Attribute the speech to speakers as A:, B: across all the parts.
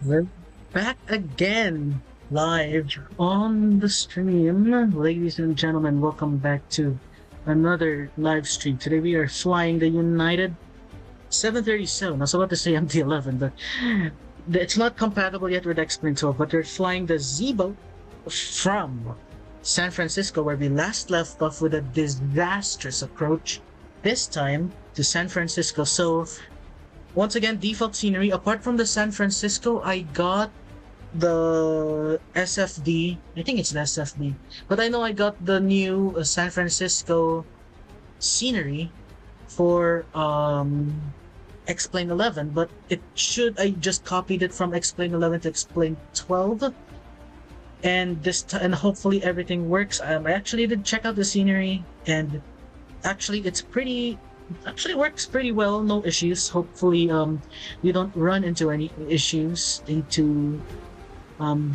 A: We're back again, live on the stream. Ladies and gentlemen, welcome back to another live stream. Today we are flying the United 737. I was about to say MD-11, but it's not compatible yet with XP12, but we're flying the Zibo from San Francisco, where we last left off with a disastrous approach, this time to San Francisco. So once again, default scenery. Apart from the San Francisco, I got the SFD. I think it's the SFD. But I know I got the new San Francisco scenery for X-Plane 11. But I just copied it from X-Plane 11 to X-Plane 12. And and hopefully everything works. I actually did check out the scenery, and actually actually works pretty well, no issues. Hopefully we don't run into any issues into when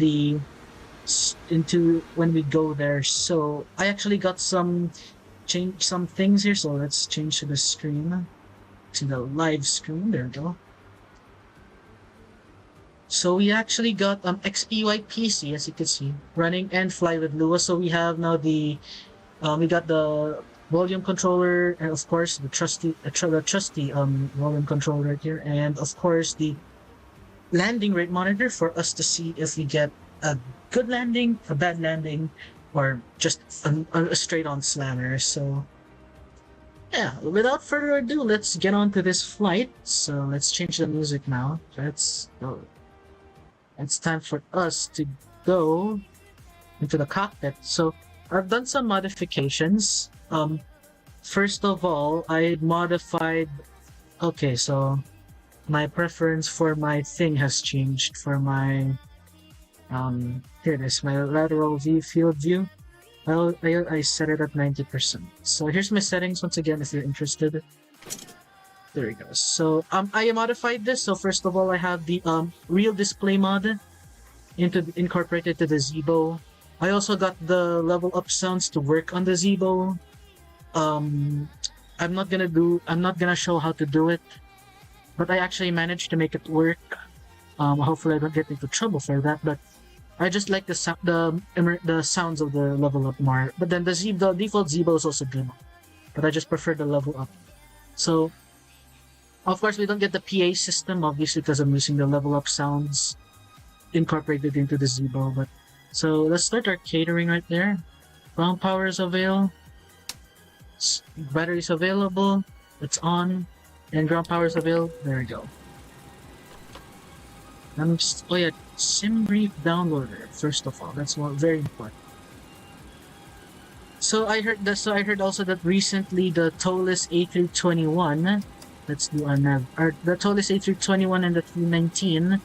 A: we go there. So I actually got change some things here, so let's change to the stream, to the live screen. There we go. So we actually got XP12, as you can see, running and fly with Lua. So we have now we got the volume controller, and of course the trusty volume controller right here, and of course the landing rate monitor for us to see if we get a good landing, a bad landing, or just a straight on slammer. So yeah, without further ado, let's get on to this flight. So let's change the music now. Let's go. It's time for us to go into the cockpit. So I've done some modifications. First of all, I modified. Okay, so my preference for my thing has changed. For my here it is, my lateral field view. I set it at 90%. So here's my settings once again if you're interested. There we go. So I modified this. So first of all, I have the real display mod incorporated to the Zibo. I also got the level up sounds to work on the Zibo. I'm not gonna show how to do it, but I actually managed to make it work. Hopefully I don't get into trouble for that, but I just like the sounds of the level up more. But then the default Zibo is also good, but I just prefer the level up. So of course we don't get the PA system, obviously, because I'm using the level up sounds incorporated into the Zibo. But so let's start our catering right there. Ground power is available. Batteries available. It's on. And ground power is available. There we go. Oh yeah, SimBrief downloader. First of all, that's very important. So I heard that. So I heard also that recently the TOLIS A321. Let's do our nav. The TOLIS A321 and the 319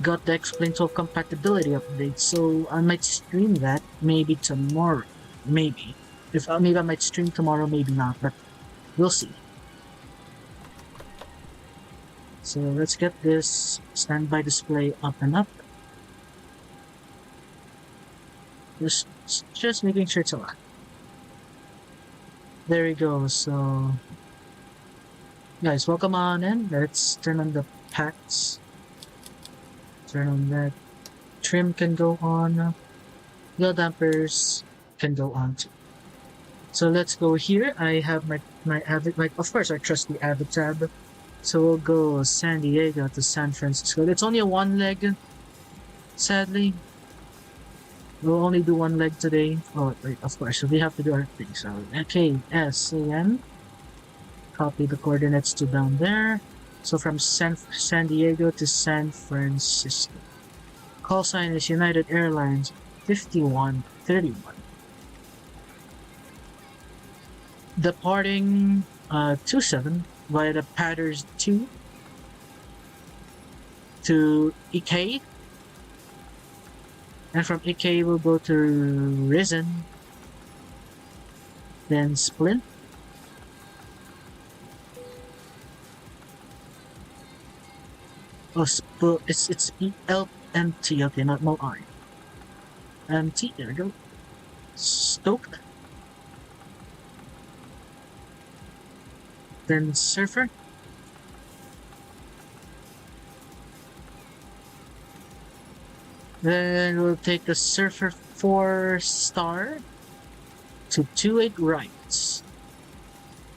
A: got the XP12 compatibility update. So I might stream that maybe tomorrow. Maybe. Maybe I might stream tomorrow, maybe not, but we'll see. So let's get this standby display up and up. Just making sure it's alive. There we go. So guys, welcome on in. Let's turn on the packs. Turn on that. Trim can go on. Wheel dampers can go on too. So let's go here. I have my Avid, of course, our trusty Avid tab. So we'll go San Diego to San Francisco. It's only a one leg, sadly. We'll only do one leg today. Oh, wait, of course. So we have to do our thing. So, KSAN. Copy the coordinates to down there. So from San Diego to San Francisco. Call sign is United Airlines 5131. Departing 27 via the Patters 2 to EK. And from EK we'll go to Risen. Then Splint. Oh, it's LMT, okay, not no I. MT, there we go. Stoked. Then Surfer. Then we'll take the Surfer 4-star to 28 rights.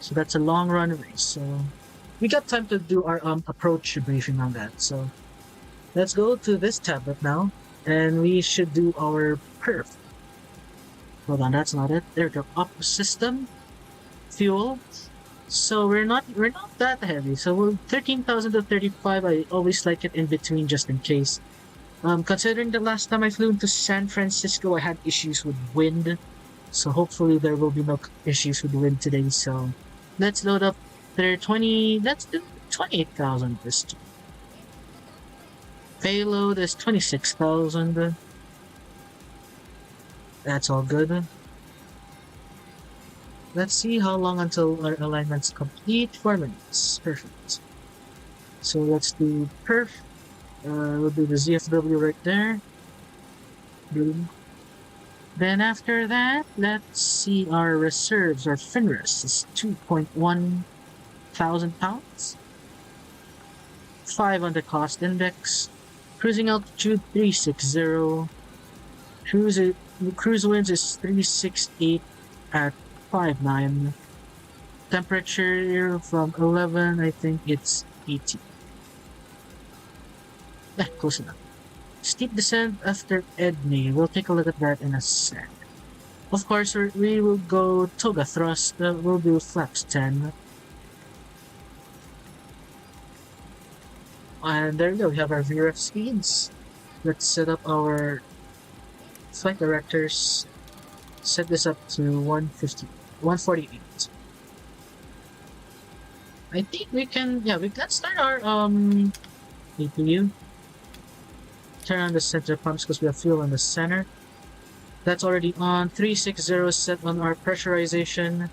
A: So that's a long run race. So we got time to do our approach briefing on that. So let's go to this tablet now, and we should do our perf. Hold on, that's not it. There we go. Up system, fuel. So we're not that heavy. So we're 13,000 to 35. I always like it in between just in case. Considering the last time I flew into San Francisco, I had issues with wind. So hopefully there will be no issues with wind today. So let's load up their 20. Let's do 28,000 this time. Payload is 26,000. That's all good. Let's see how long until our alignment's complete. 4 minutes. Perfect. So let's do perf. We'll do the ZFW right there. Boom. Then after that, let's see our reserves. Our FINRES is 2.1 thousand pounds. 5 on the cost index. Cruising altitude 360. Cruise winds is 368 at 5.9. Temperature from 11, I think it's 18. Close enough. Steep descent after Edney. We'll take a look at that in a sec. Of course, we will go Toga thrust. We'll do flaps 10. And there we go. We have our VRF speeds. Let's set up our flight directors. Set this up to 148. I think we can, we can start our APU. Turn on the center pumps because we have fuel in the center. That's already on. 360 set on our pressurization.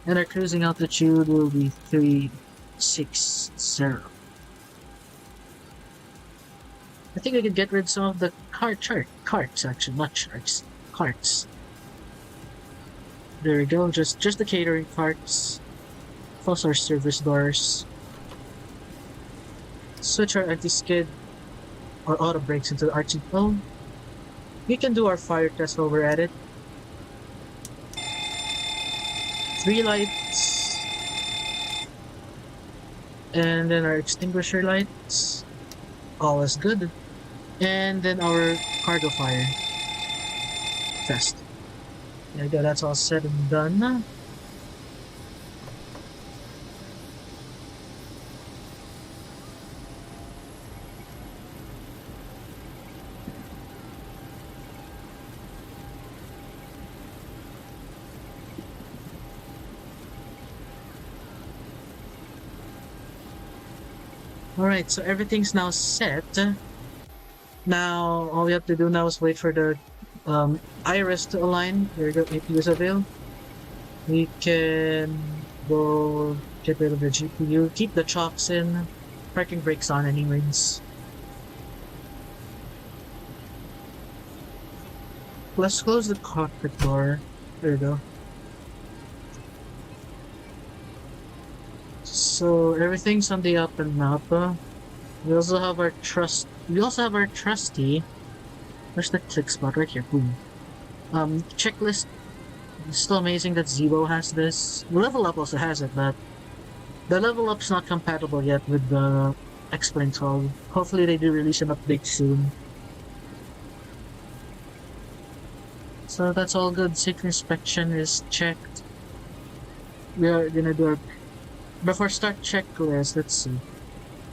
A: And our cruising altitude will be 360. I think we could get rid of some of the carts actually, not sharks. Carts. There we go, just the catering carts. Close our service doors. Switch our anti-skid or auto brakes into the RTO. We can do our fire test while we're at it. 3 lights. And then our extinguisher lights. All is good. And then our cargo fire test. There we go, that's all said and done. Alright, so everything's now set. Now, all we have to do now is wait for the iris to align. There we go, APUs avail. We can go get rid of the GPU, keep the chocks in, parking brakes on anyways. Let's close the cockpit door. There we go. So everything's on the up and up. We also have our trusty. Where's the click spot? Right here. Boom. Checklist. It's still amazing that Zibo has this. Level Up also has it, but the Level Up's not compatible yet with the XP12. Hopefully they do release an update soon. So that's all good. Safety inspection is checked. We are gonna do our before start checklist. Let's see.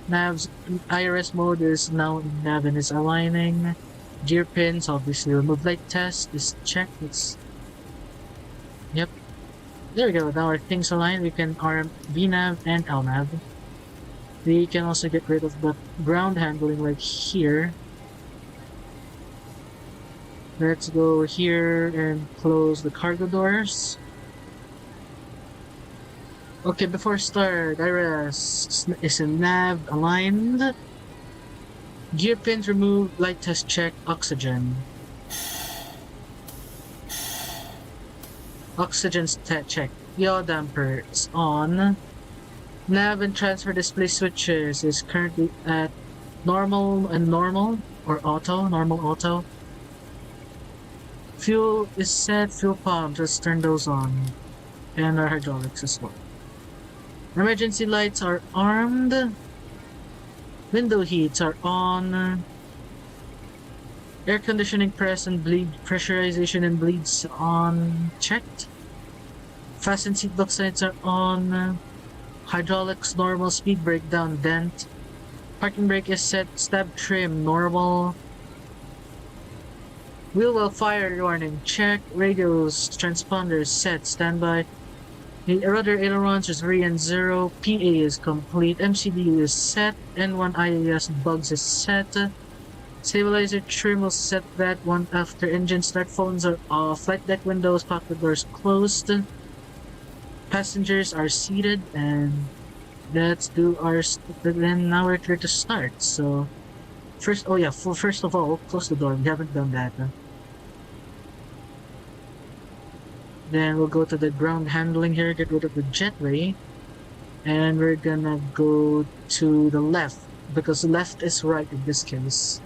A: Nav's IRS mode is now in nav and is aligning. Gear pins, obviously. Remove light test is checked. Yep. There we go. Now our things align. We can arm VNav and LNav. We can also get rid of the ground handling like here. Let's go here and close the cargo doors. Okay, before start, IRS is in nav aligned. Gear pins removed, light test check, oxygen. Oxygen's check. Yaw damper is on. Nav and transfer display switches is currently at normal and normal. or auto, normal auto. Fuel is set, fuel pumps, let's turn those on. And our hydraulics as well. Emergency lights are armed. Window heats are on. Air conditioning press and bleed pressurization and bleeds on. Checked. Fasten seatbelt signs are on. Hydraulics normal, speed breakdown dent. Parking brake is set, stab trim normal. Wheel well fire warning check. Radios transponders set, standby. The rudder ailerons is 3 and 0. PA is complete. MCD is set. N1 IAS bugs is set. Stabilizer trim will set that one after engine start. Phones are off. Flight deck windows, cockpit doors closed. Passengers are seated, and let's do our. Then now we're clear to start. So first, oh yeah, first of all, close the door. We haven't done that. Then we'll go to the ground handling here. Get rid of the jetway, and we're gonna go to the left because left is right in this case.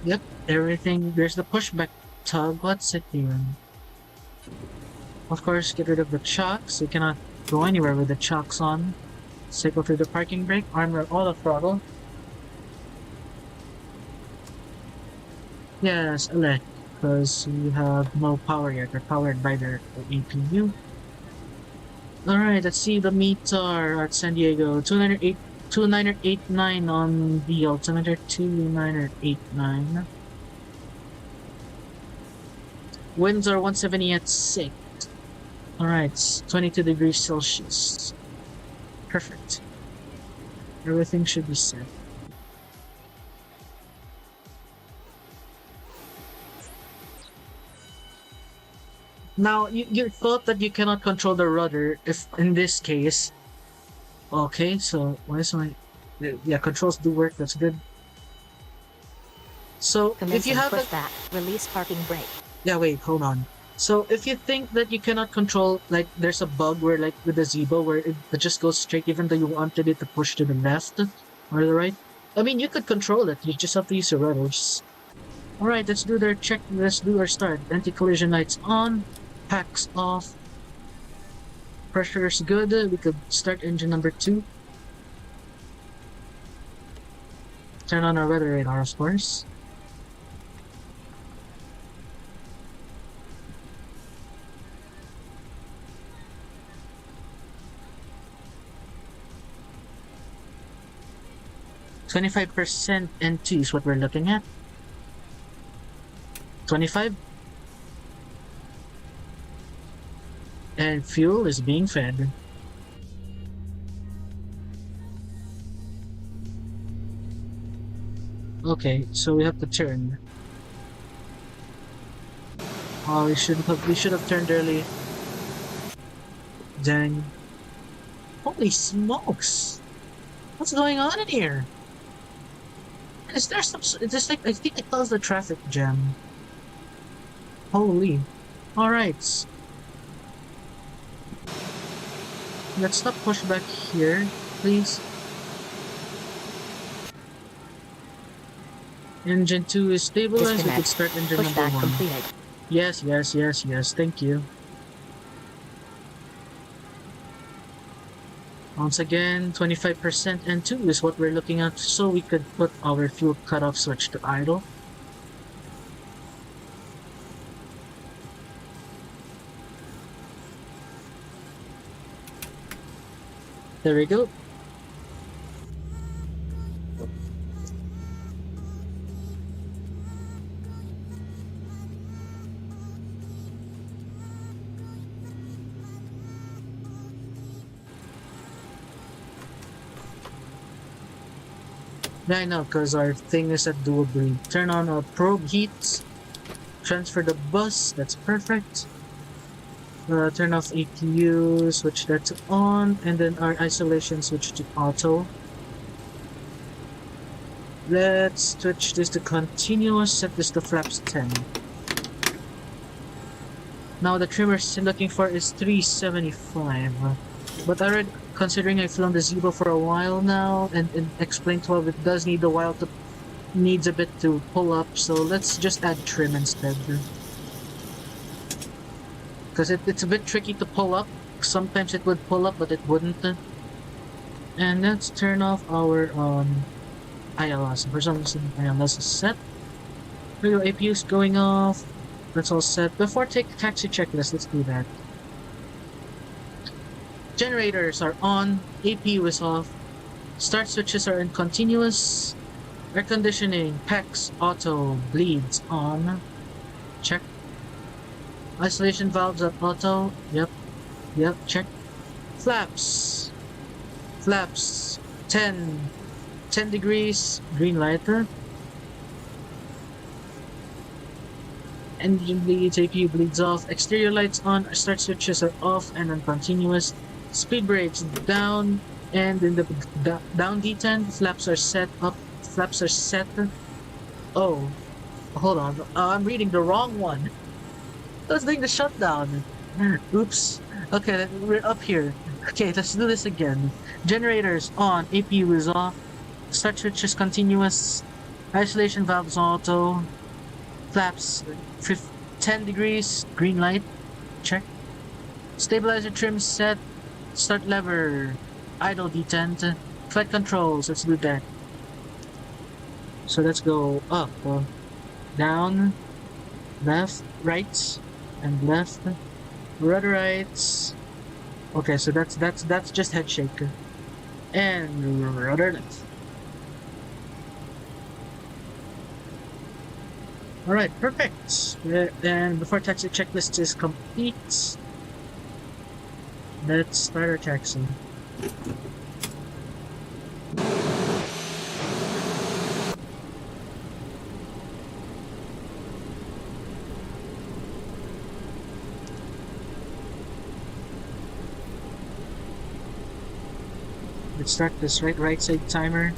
A: Yep, everything. There's the pushback tug. What's it doing? Of course, get rid of the chocks. You cannot go anywhere with the chocks on. Cycle through the parking brake. Armor auto throttle. Yes, elect. Because we have no power yet. We're powered by the APU. Alright, let's see the meter at San Diego. 2989 on the altimeter, 2989. Winds are 170 at 6. Alright, 22 degrees Celsius. Perfect. Everything should be set. Now, you thought that you cannot control the rudder if, in this case. Okay, so why is my... Yeah, controls do work, that's good. So, if you have
B: pushback, release parking brake.
A: Yeah, wait, hold on. So, if you think that you cannot control, like, there's a bug where, like, with the Zibo, where it just goes straight even though you wanted it to push to the left or the right, I mean, you could control it, you just have to use your rudders. Alright, let's do their check, let's do our start. Anti-collision lights on, packs off, pressure is good, we could start engine number 2. Turn on our weather radar, of course. %25% N2 is what we're looking at. 25. And fuel is being fed. Okay, so we have to turn. Oh, we should have turned early. Dang. Holy smokes! What's going on in here? Is there some... It's like, I think it caused the traffic jam. Holy. Alright. Let's stop push back here, please. Engine 2 is stabilized. We could start engine number 1.
B: Completed.
A: Yes, yes, yes, yes. Thank you. Once again, 25% N2 is what we're looking at, so we could put our fuel cutoff switch to idle. There we go. Yeah, I know, because our thing is at dual breed. Turn on our probe heats. Transfer the bus, that's perfect. Turn off APU, switch that to on, and then our isolation switch to auto. Let's switch this to continuous, set this to flaps 10. Now the trim we're looking for is 375. But already considering I've flown the Zibo for a while now, and in XP12 it does need a while to needs a bit to pull up, so let's just add trim instead. Because it's a bit tricky to pull up. Sometimes it would pull up, but it wouldn't. And let's turn off our ILS. For some reason, ILS is set. Radio APU's going off. That's all set. Before take taxi checklist, let's do that. Generators are on. APU is off. Start switches are in continuous. Air conditioning, PEX, auto, bleeds on. Check. Isolation valves at auto. Yep. Yep, check. Flaps. Flaps. 10 degrees. Green light. Engine bleeds, APU bleeds off. Exterior lights on. Start switches are off and on continuous. Speed brakes down. And in the down D10, flaps are set up. Flaps are set. Oh, hold on. I'm reading the wrong one. I was doing the shutdown. Oops. Okay, we're up here. Okay, let's do this again. Generators on. APU is off. Start switches continuous. Isolation valves auto. Flaps 10 degrees. Green light. Check. Stabilizer trim set. Start lever. Idle D10. Flight controls. Let's do that. So let's go up, down, left, right, and left, rudder rights. Okay, so that's just head shake, and rudder left. All right, perfect. And before taxi checklist is complete, let's start our taxi. Let's start this right side timer.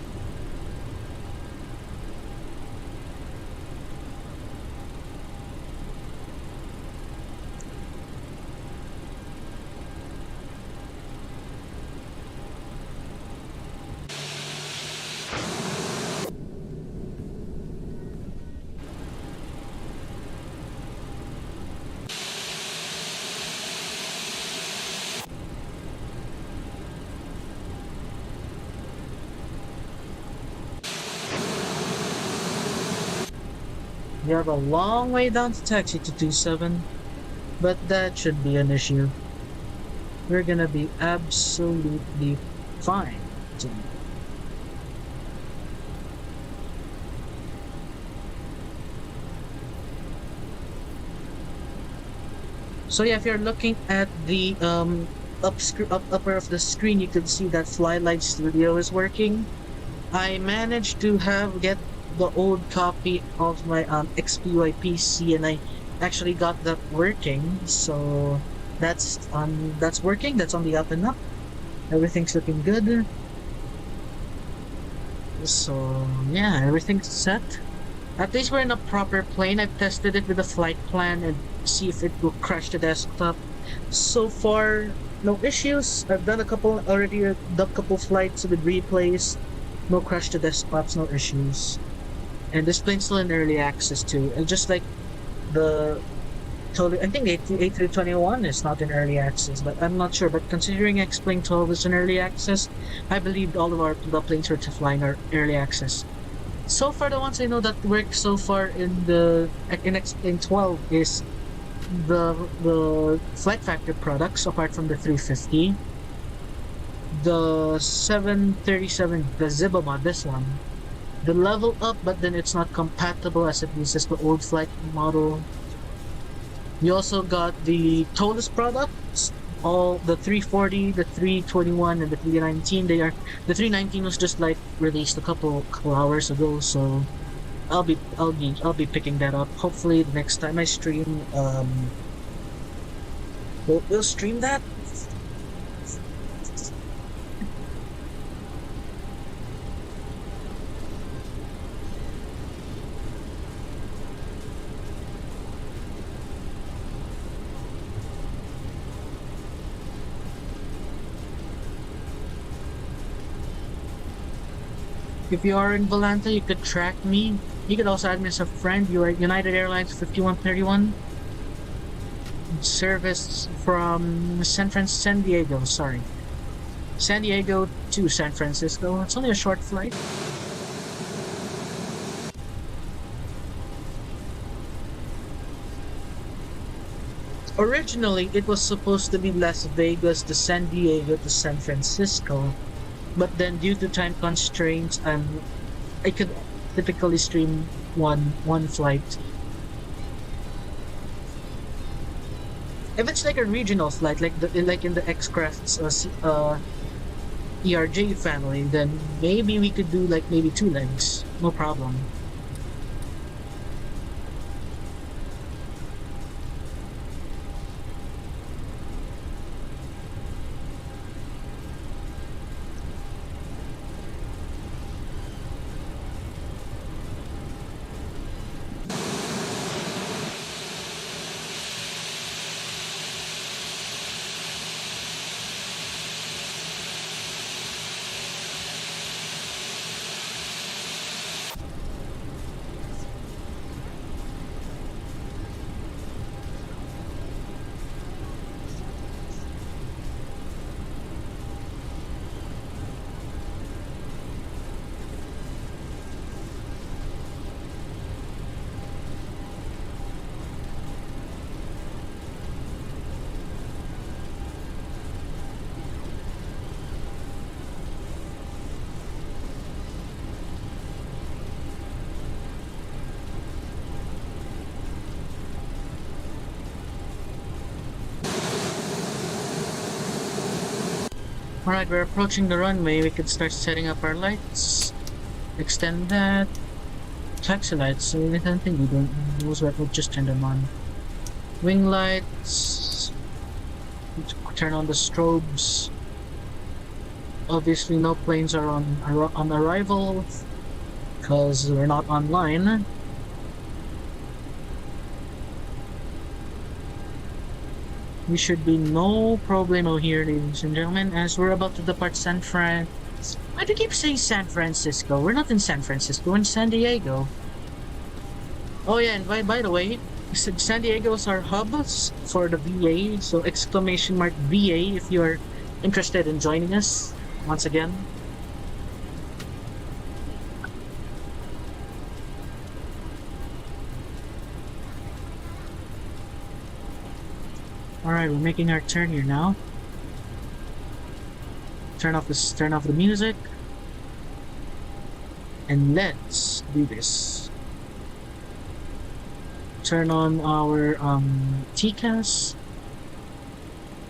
A: We have a long way down to taxi to 27, but that should be an issue. We're gonna be absolutely fine. So yeah, if you're looking at the upper of the screen, you can see that Flylight Studio is working. I managed to get the old copy of my XPY PC, and I actually got that working. So that's working. That's on the up and up. Everything's looking good. So yeah, everything's set. At least we're in a proper plane. I've tested it with a flight plan and see if it will crash the desktop. So far, no issues. I've done a couple flights with replays. No crash to desktops, no issues. And this plane's still in early access too. And just like I think A321 is not in early access, but I'm not sure. But considering XP12 is in early access, I believe all of the planes we're flying are early access. So far, the ones I know that work so far in XP12 is the Flight Factor products, apart from the 350. The 737, the Zibomod, this one. The level up, but then it's not compatible as it uses the old flight model. You also got the TOLUS products, all the 340, the 321, and the 319. The 319 was just like released a couple hours ago, so I'll be picking that up. Hopefully the next time I stream, we'll stream that. If you are in Volanta, you could track me. You could also add me as a friend. You are United Airlines 5131. Service from San Diego, sorry. San Diego to San Francisco. It's only a short flight. Originally, it was supposed to be Las Vegas to San Diego to San Francisco, but then due to time constraints, I could typically stream one flight. If it's like a regional flight, like in the X-Craft's ERJ family, then maybe we could do like maybe 2 legs, no problem. Alright, we're approaching the runway. We could start setting up our lights. Extend that. Taxi lights, so I don't think we don't use that, we'll just turn them on. Wing lights. Turn on the strobes. Obviously no planes are on arrival because we're not online. We should be no problemo here, ladies and gentlemen, as we're about to depart San Fran. Why do you keep saying San Francisco? We're not in San Francisco, we're in San Diego. Oh yeah, and by the way, San Diego is our hub for the VA, so exclamation mark VA if you're interested in joining us once again. Alright, we're making our turn here now. Turn off the music. And let's do this. Turn on our TCAS.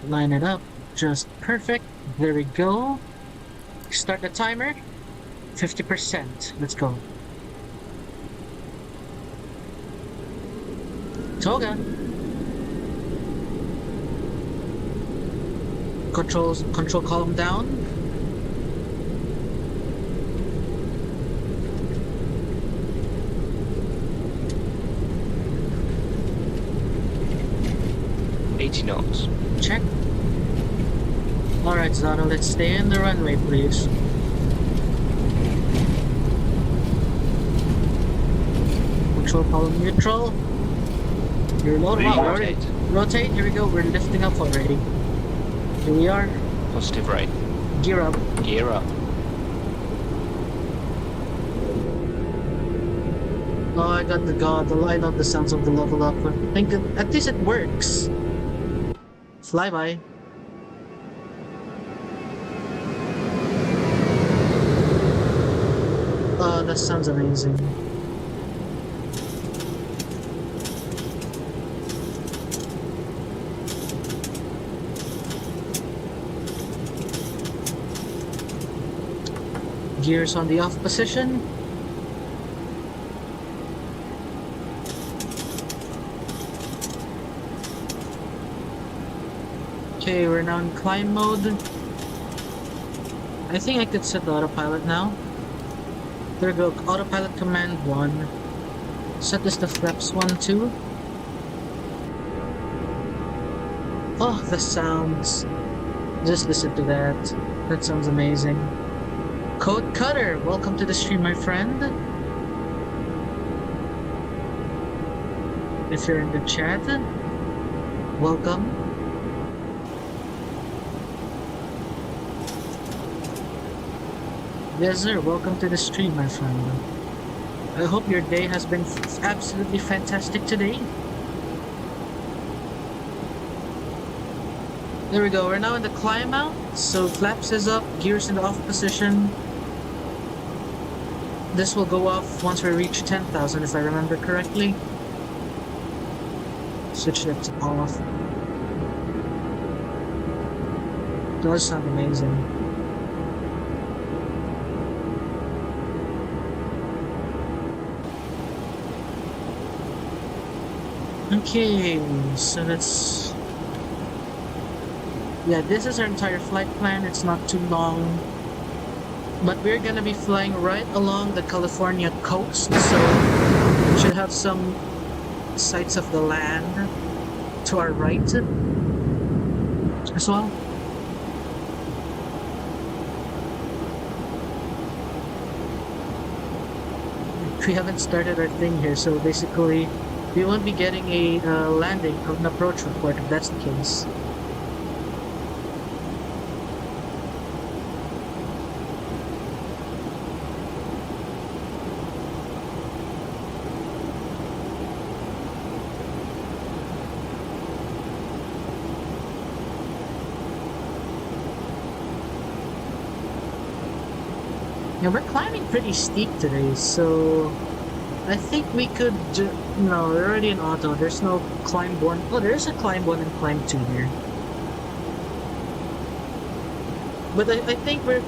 A: Line it up just perfect. There we go. Start the timer. 50%. Let's go. Toga. Control column down.
B: knots.
A: Check. Alright, Zara, let's stay in the runway, please. Control column neutral. You're loaded. Wow,
B: rotate.
A: Rotate, here we go, we're lifting up already. Here we are.
B: Positive rate.
A: Gear up.
B: Gear up.
A: Oh, I got I love the sounds of the level up. I think at least it works. Flyby. Oh, that sounds amazing. Gears on the off position. Okay, we're now in climb mode. I think I could set the autopilot now. There we go, autopilot command 1. Set this to flaps 1, 2. Oh, the sounds. Just listen to that. That sounds amazing. Code Cutter, welcome to the stream, my friend. If you're in the chat, welcome. Yes, sir, welcome to the stream, my friend. I hope your day has been absolutely fantastic today. There we go, we're now in the climb out, so flaps is up, gears in the off position. This will go off once we reach 10,000 if I remember correctly. Switch that to off. Does sound amazing. Okay, so that's... Yeah, this is our entire flight plan. It's not too long. But we're gonna be flying right along the California coast, so we should have some sights of the land to our right as well. We haven't started our thing here, so basically we won't be getting a landing or an approach report if that's the case. Yeah, we're climbing pretty steep today, so I think we could. No, we're already in auto. There's no climb 1. Oh, there's a climb 1 and climb 2 here. But I think our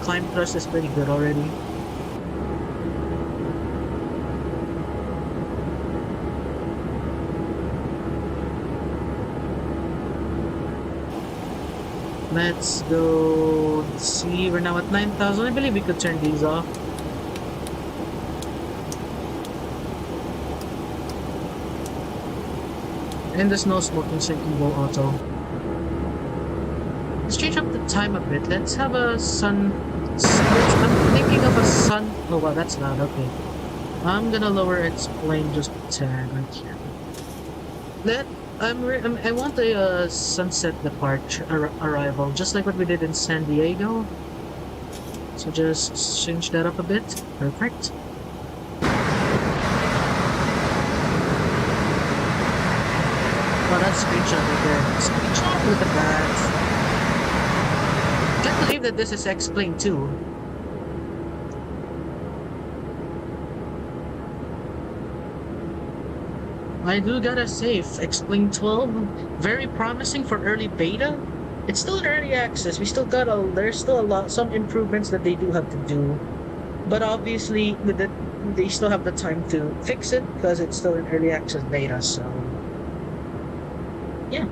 A: climb thrust is pretty good already. Let's go. Let's see, we're now at 9,000. I believe we could turn these off. And there's no smoking, so you can go auto. Let's change up the time a bit. Let's have a sun. I'm thinking of a sun. Oh wow, that's loud. Okay. I'm gonna lower its plane just a tad right here. I want a sunset departure arrival, just like what we did in San Diego. So just change that up a bit. Perfect. Oh, that's screenshot right there. Screenshot, look at that. Can't believe that this is X-Plane 2. I do gotta say, X-Plane 12, very promising for early beta. It's still in early access. We still got there's still some improvements that they do have to do. But obviously, they still have the time to fix it because it's still in early access beta, so... Yeah.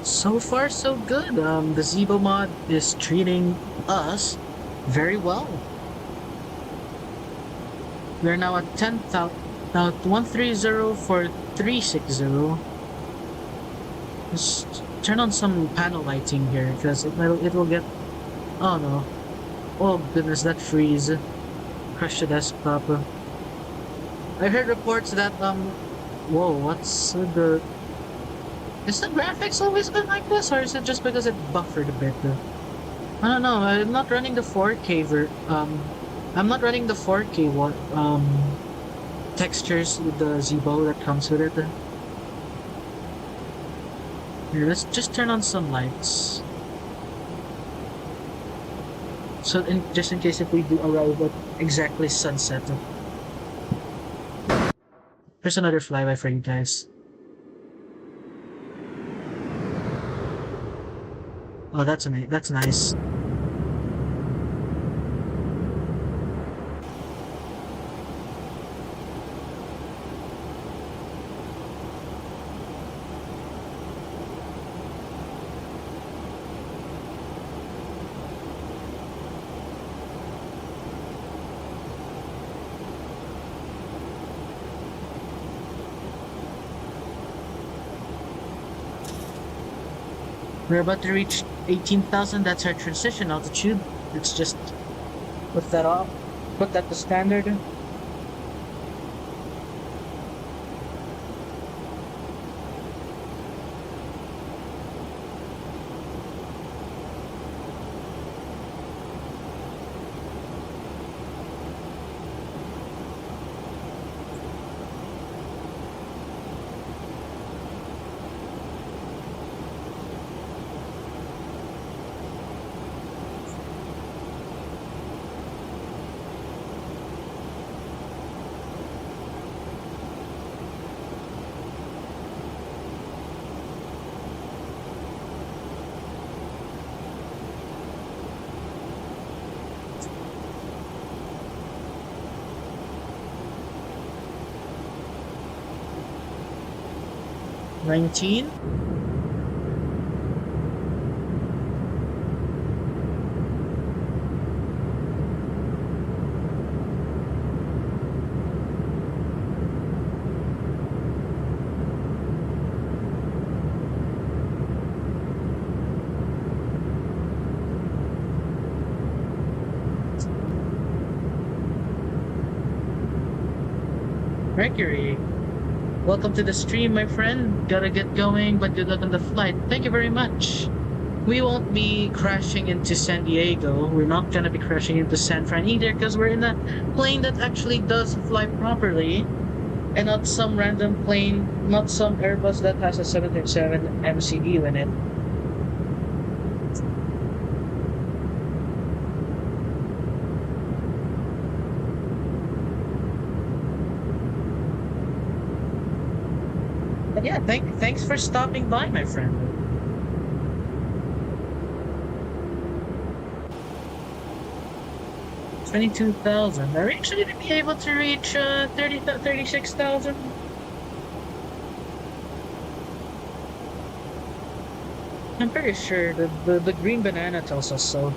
A: So far, so good. The Zibomod is treating us very well. We're now at 10,000. Now 130 for 360. Just turn on some panel lighting here because it will get. Oh no! Oh goodness, that freeze crushed the desktop. I heard reports that Whoa, what's the? Is the graphics always been like this, or is it just because it buffered a bit? I don't know. I'm not running the 4K I'm not running the 4K textures with the Zibo that comes with it. Here, let's just turn on some lights. So, just in case if we do arrive at exactly sunset. There's another flyby for you guys. Oh, that's nice. We're about to reach 18,000. That's our transition altitude. Let's just put that off. Put that to standard. $19. Mercury. Welcome to the stream, my friend. Gotta get going, but good luck on the flight. Thank you very much. We won't be crashing into San Diego. We're not gonna be crashing into San Fran either because we're in a plane that actually does fly properly and not some random plane, not some Airbus that has a 737 MCU in it. But yeah, thanks for stopping by, my friend. 22,000. Are we actually going to be able to reach 36,000? I'm pretty sure the green banana tells us so.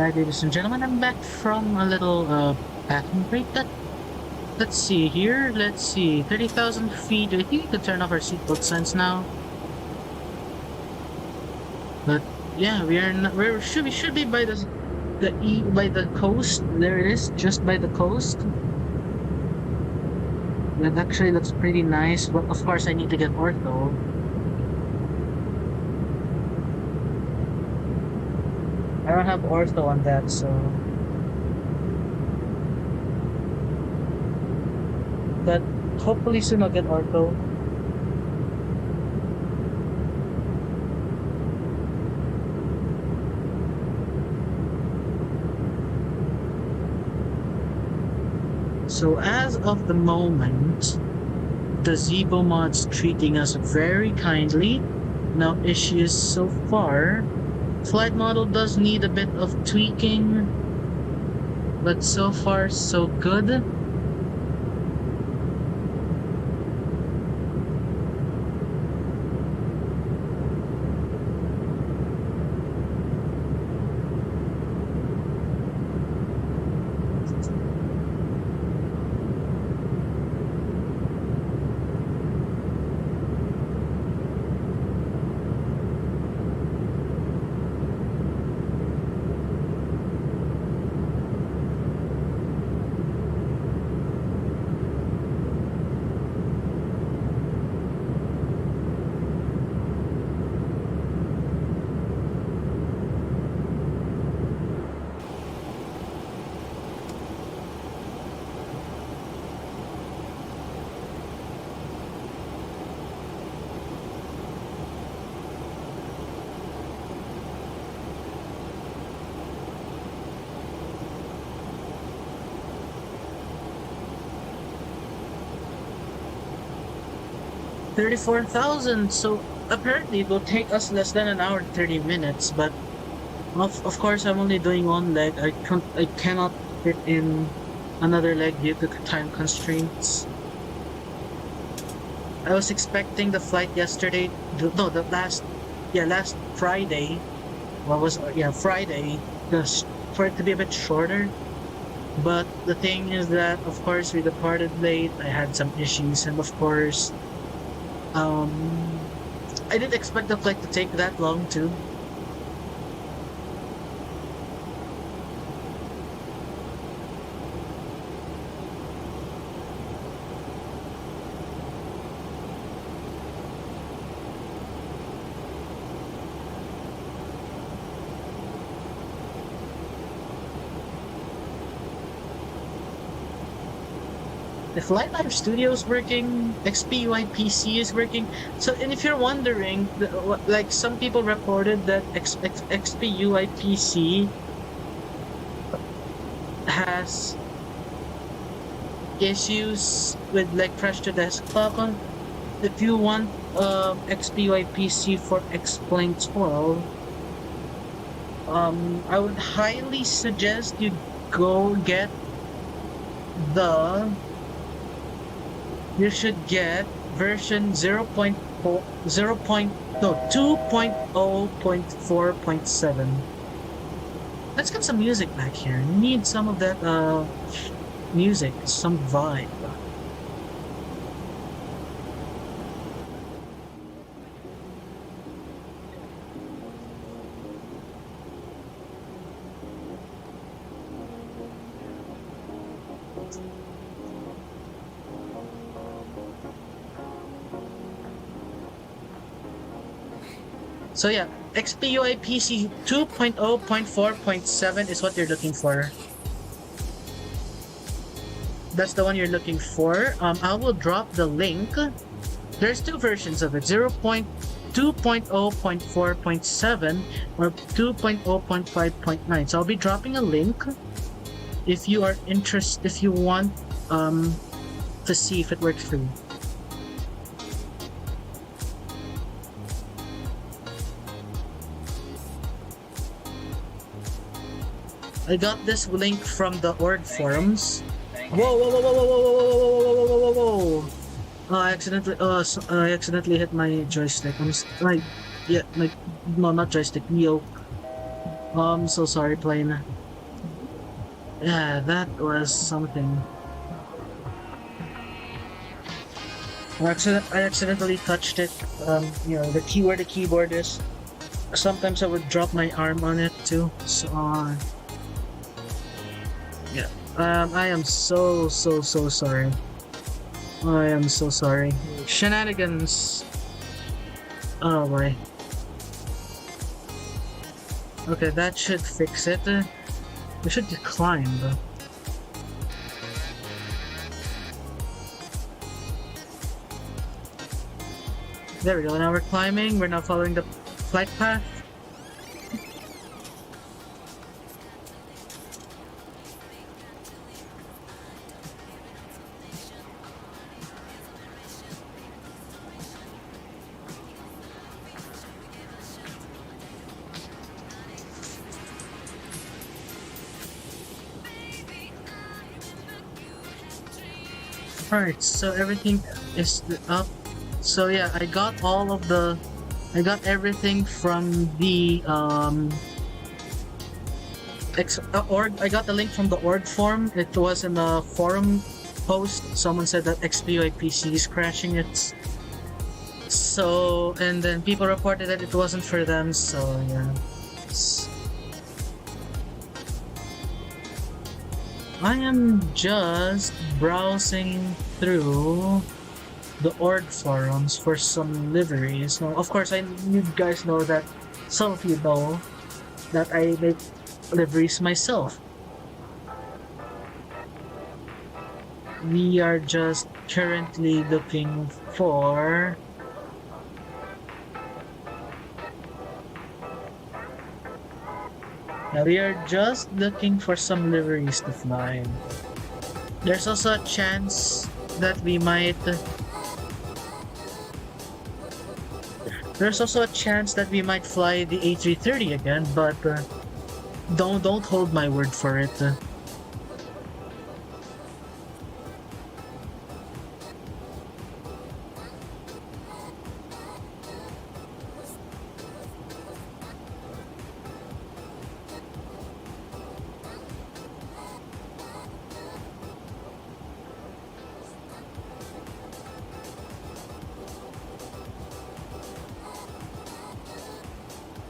A: Alright, ladies and gentlemen, I'm back from a little bathroom break. Let's see here. Let's see. 30,000 feet. I think we could turn off our seatbelt signs now. But yeah, we should be by by the coast. There it is, just by the coast. That actually looks pretty nice, but of course I need to get ortho. I don't have ortho on that, so. But hopefully soon I'll get ortho. So as of the moment, the Zibomod's treating us very kindly. No issues so far. Flight model does need a bit of tweaking, but so far so good. $34,000. So apparently it will take us less than an hour and 30 minutes. But of course, I'm only doing one leg. I cannot fit in another leg due to time constraints. I was expecting the flight yesterday. Last Friday. Friday. Just for it to be a bit shorter. But the thing is that, of course, we departed late. I had some issues, and of course. I didn't expect the flight to take that long too. The Flight Lab Studio is working, XP12 is working. So, and if you're wondering, like some people reported that XP12 has issues with like crash to desktop. If you want XP12 for XP12, I would highly suggest you go get you should get version 2.0.4.7. Let's get some music back here. Need some of that music, some vibe. So yeah, XPUI PC 2.0.4.7 is what you're looking for. That's the one you're looking for. I will drop the link. There's two versions of it, 2.0.4.7 or 2.0.5.9. So I'll be dropping a link if you are interested, if you want to see if it works for you. I got this link from the org forums. Whoa, whoa, whoa, whoa, whoa, whoa, whoa, whoa, whoa, whoa, whoa, whoa. I accidentally hit my joystick. No, not joystick, Neo. I'm so sorry, plane. Yeah, that was something. I accidentally touched it. The key where the keyboard is. Sometimes I would drop my arm on it too. So, yeah. I am so sorry. I am so sorry. Shenanigans. Oh boy. Okay, that should fix it. We should climb. There we go. Now we're climbing. We're now following the flight path. Alright, so everything is up. So yeah, I got everything from the org. I got the link from the org form. It was in a forum post. Someone said that XP12 is crashing it. So, and then people reported that it wasn't for them, so yeah. I am just browsing through the org forums for some liveries. Now, of course, you guys know that some of you know that I make liveries myself. We are just currently looking for we are just looking for some liveries to fly. There's also a chance that we might fly the A330 again, but don't hold my word for it.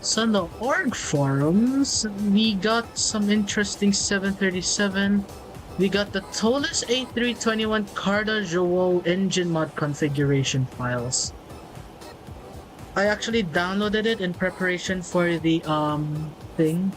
A: So on the org forums, we got some interesting 737. We got the Tolis A321 Carda Joel engine mod configuration files. I actually downloaded it in preparation for the thing.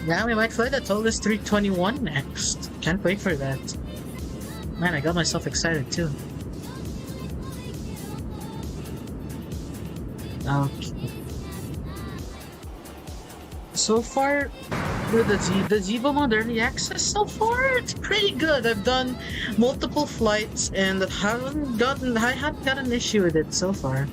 A: Yeah, we might fly the Tolus 321 next. Can't wait for that. Man, I got myself excited too. Okay. So far, with the Zibomod early access so far, it's pretty good. I've done multiple flights and I haven't got an issue with it so far.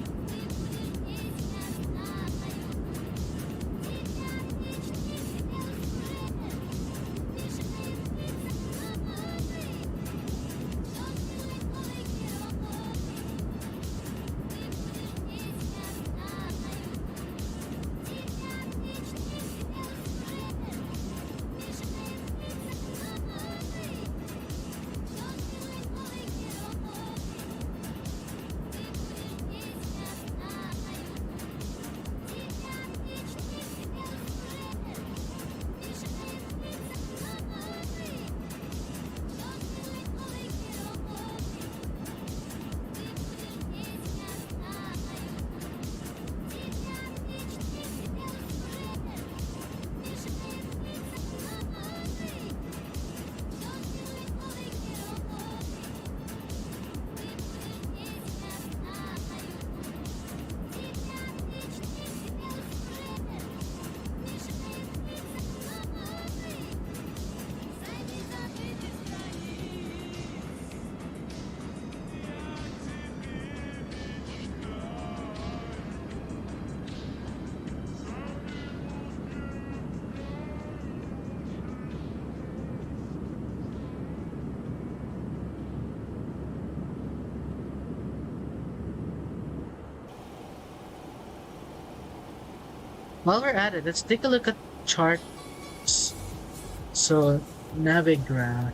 A: While we're at it, let's take a look at charts. So, Navigraph.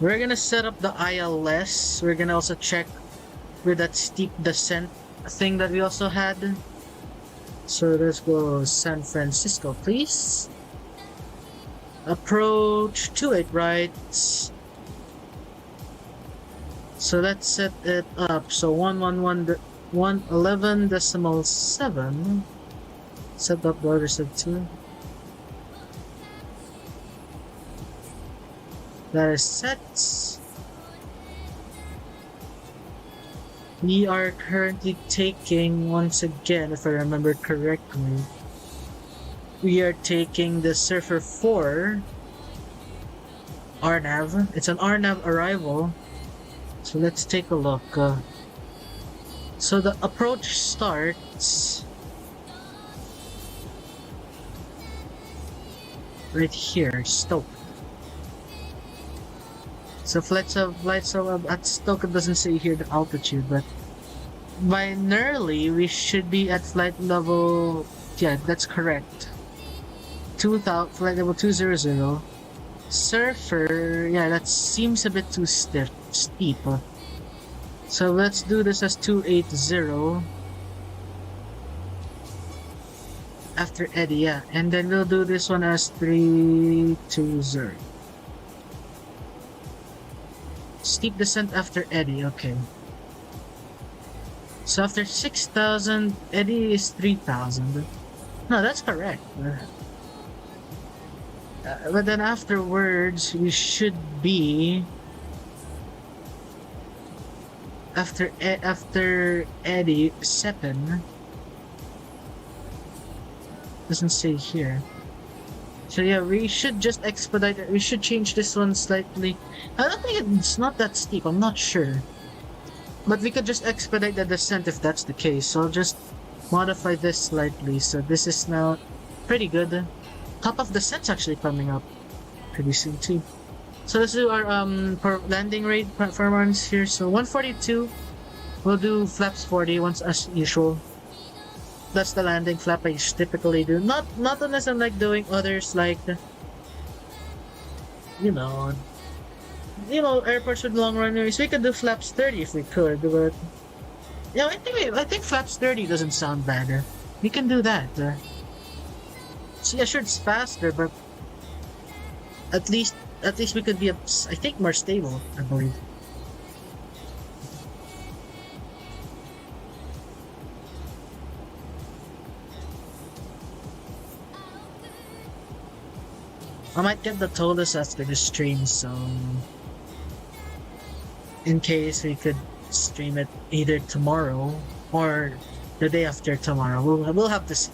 A: We're gonna set up the ILS. We're gonna also check with that steep descent thing that we also had. So let's go San Francisco, please. Approach 28 right. So let's set it up. So 111.7. Set up the other set too. That is set. We are currently taking, once again, if I remember correctly, we are taking the Surfer 4 RNAV. It's an RNAV arrival. So let's take a look. So the approach starts right here, Stoke. So flights at Stoke, it doesn't say here the altitude, but by Nerley we should be at flight level, yeah, that's correct. Flight level 200. Surfer, yeah, that seems a bit too steep. So let's do this as 280 after Eddie, yeah, and then we'll do this one as 320. Steep descent after Eddie, okay. So after 6,000, Eddie is 3,000. No, that's correct. But then afterwards, we should be after Eddie 7. Doesn't say here. So yeah, we should just expedite it. We should change this one slightly. I don't think it's not that steep. I'm not sure. But we could just expedite the descent if that's the case. So I'll just modify this slightly. So this is now pretty good. Top of descent's actually coming up pretty soon too. So let's do our landing rate performance here. So 142. We'll do flaps 40 once as usual. That's the landing flap I typically do. Not unless I'm like doing others like, you know, airports with long runways. We could do flaps 30 if we could, but yeah, I think flaps 30 doesn't sound bad. We can do that. So yeah, sure, it's faster, but at least we could be, I think, more stable, I believe. I might get the tollers after the stream, so in case we could stream it either tomorrow or the day after tomorrow. We'll have to see.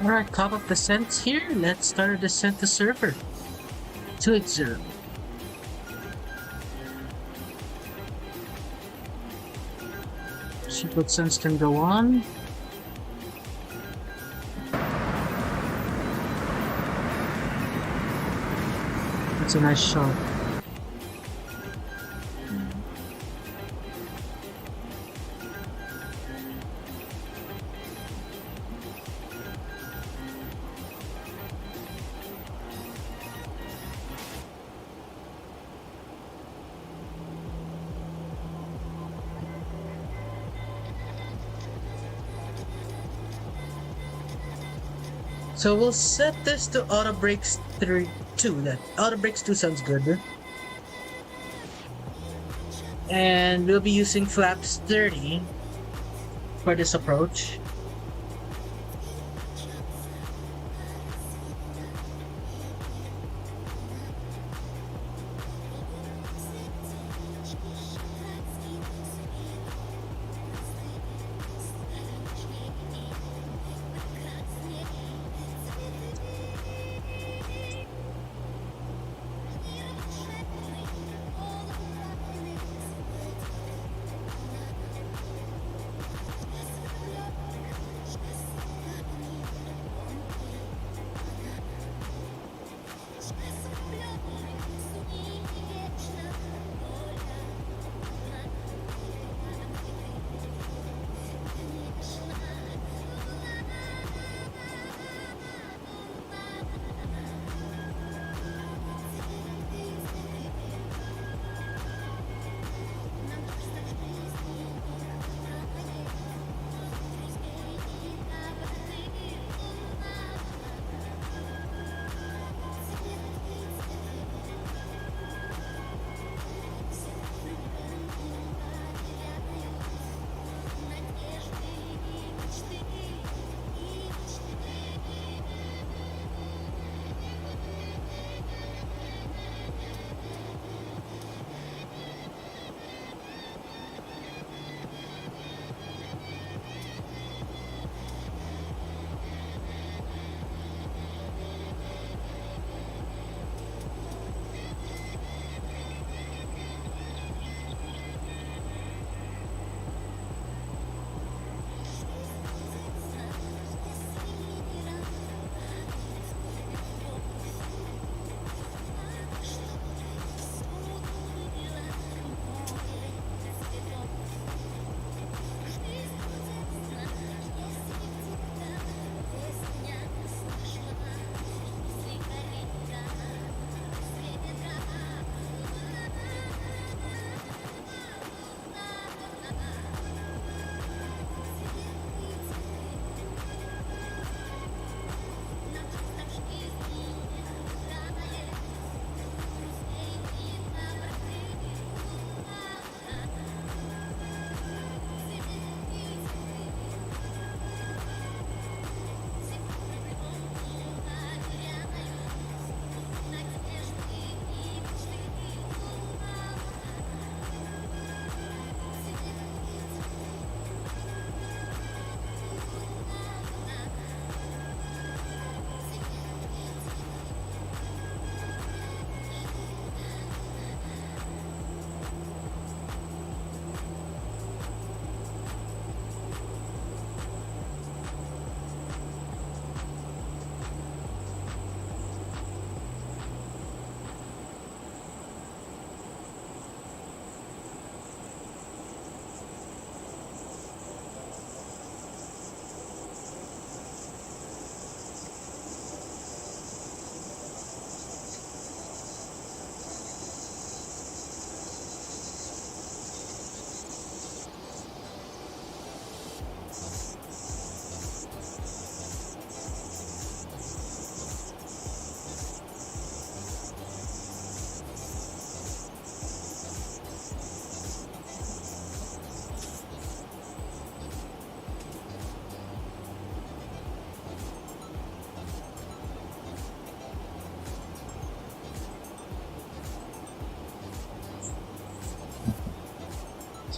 A: Alright, top of descent here. Let's start a descent to server. 280. Seatbelt sense can go on. That's a nice shot. So we'll set this to auto brakes 2. That auto brakes 2 sounds good. And we'll be using flaps 30 for this approach.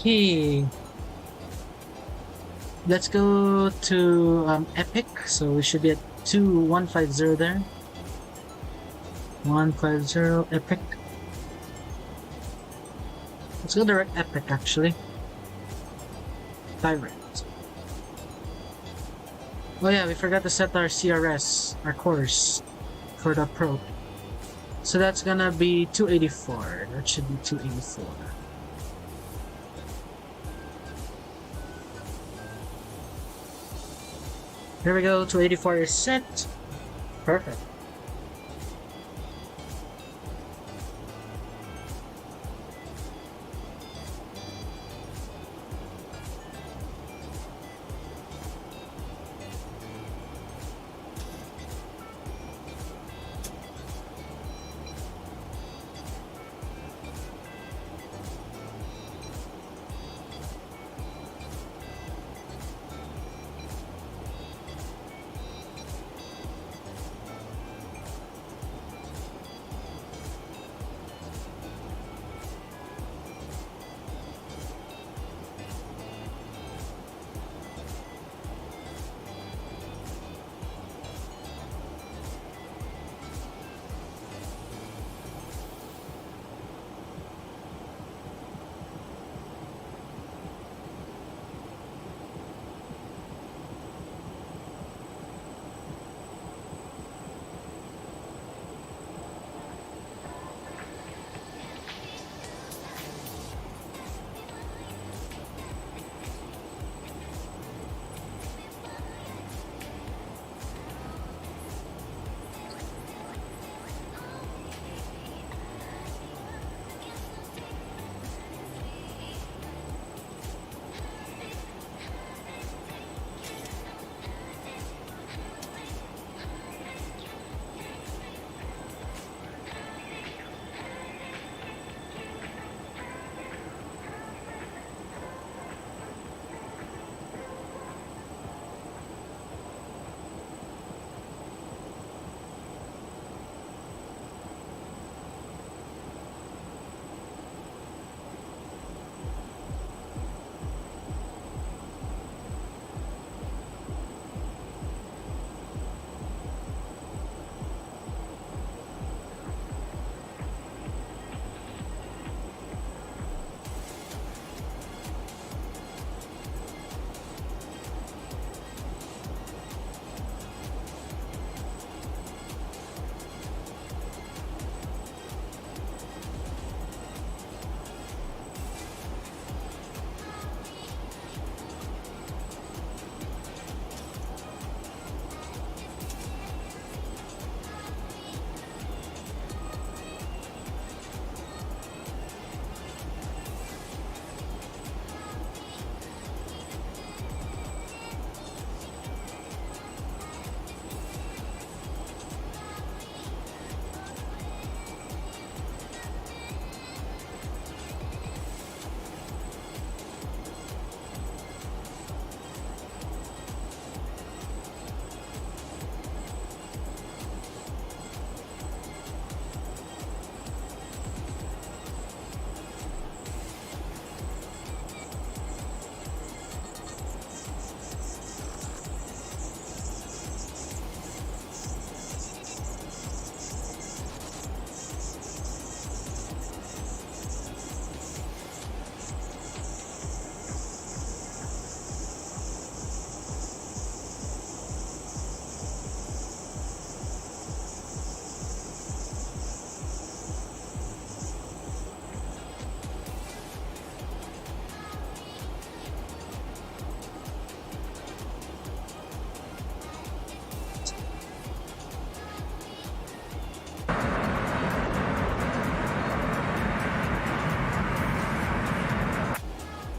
A: Okay. Let's go to Epic. So we should be at 2150 there. 150 epic. Let's go direct epic actually. Tyrant. Oh yeah, we forgot to set our CRS, our course, for the probe. So that's gonna be 284. That should be 284. Here we go, 284 is set. Perfect.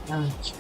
A: Ouch.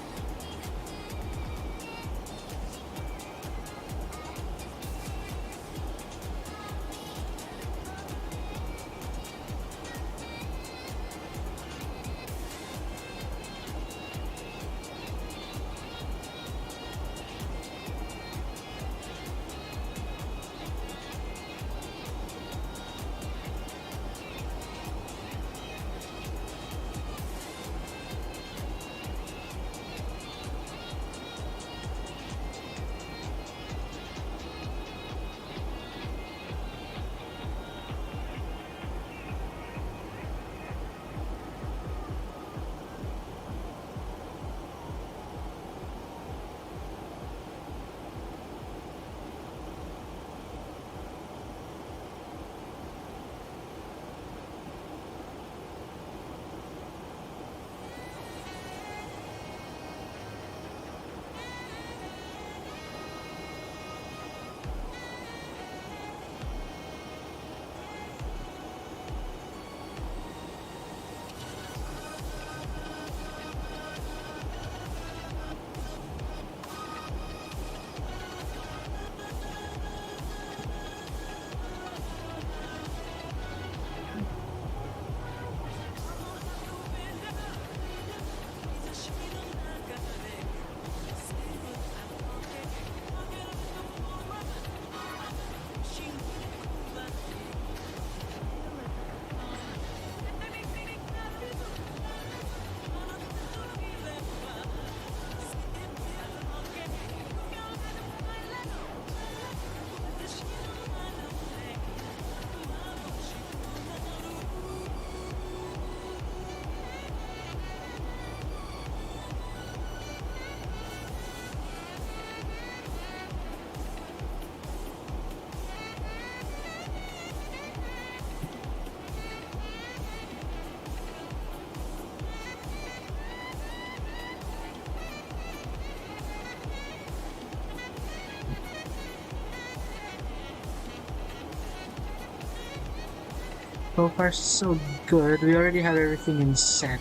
A: So far, so good. We already have everything in set.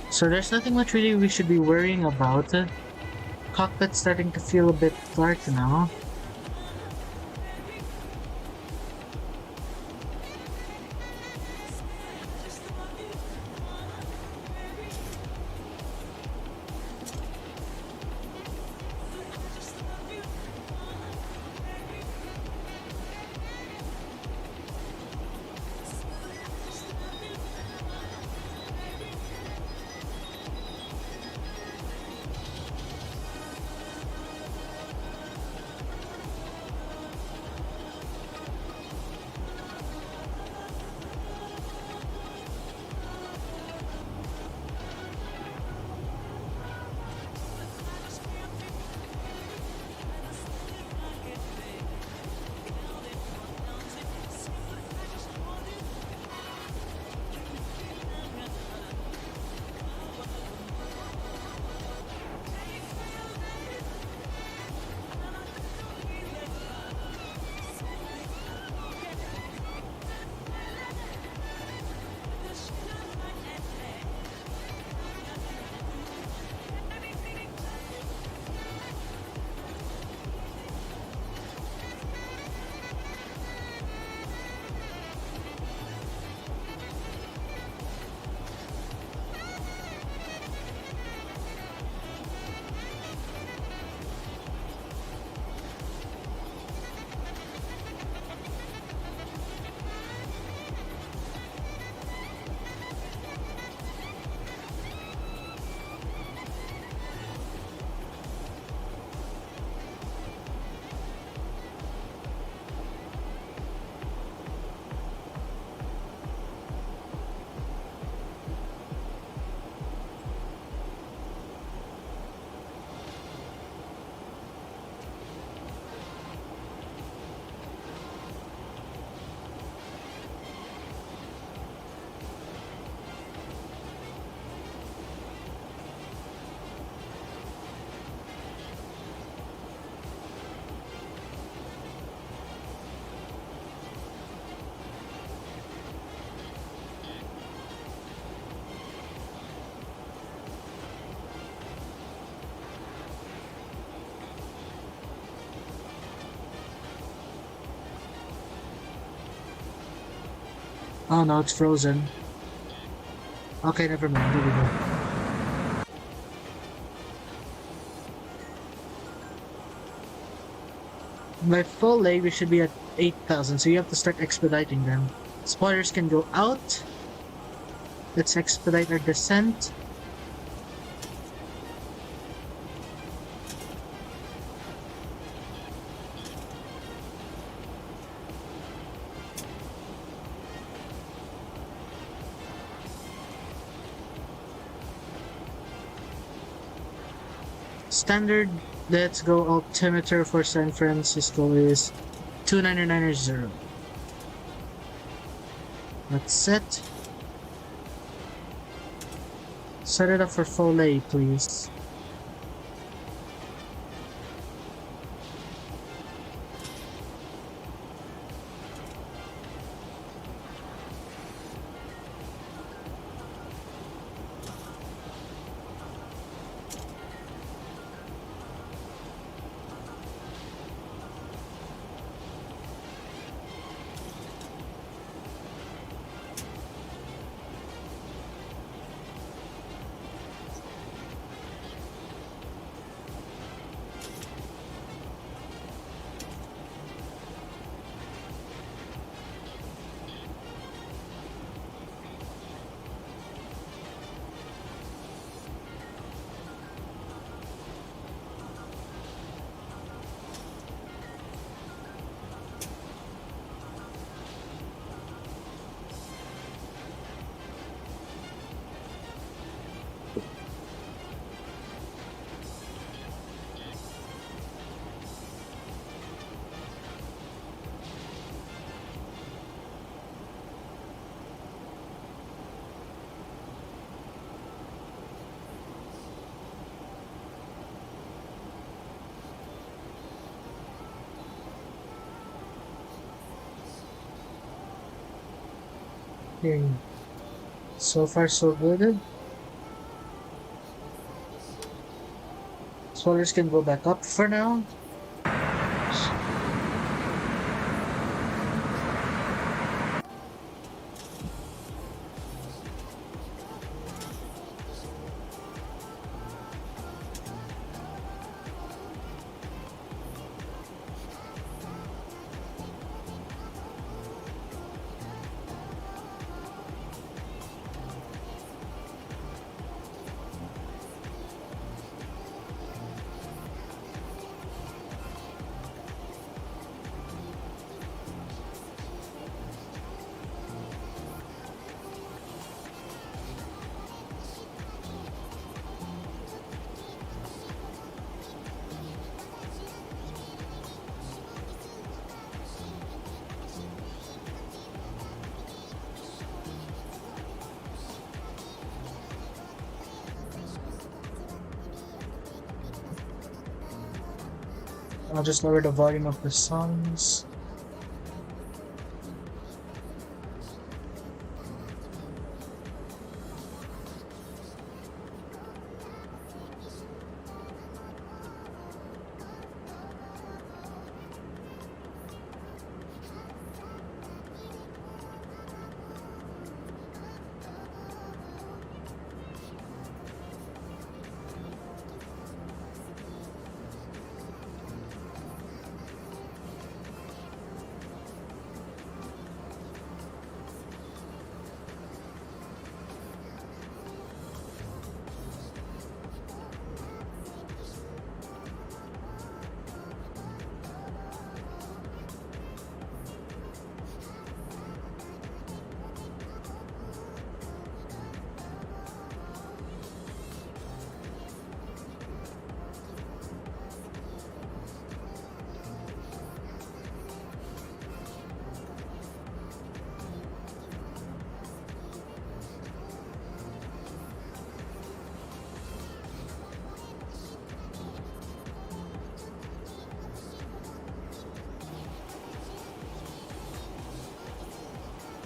A: So there's nothing much really we should be worrying about. Cockpit's starting to feel a bit dark now. Oh no, it's frozen. Okay, never mind. Here we go. By full lay, we should be at 8,000, so you have to start expediting them. Spoilers can go out. Let's expedite our descent. Standard, let's go altimeter for San Francisco is 29990. Let's set. Set it up for full lay, please. Okay. So far, so good. Spoilers can go back up for now. I'll just lower the volume of the songs.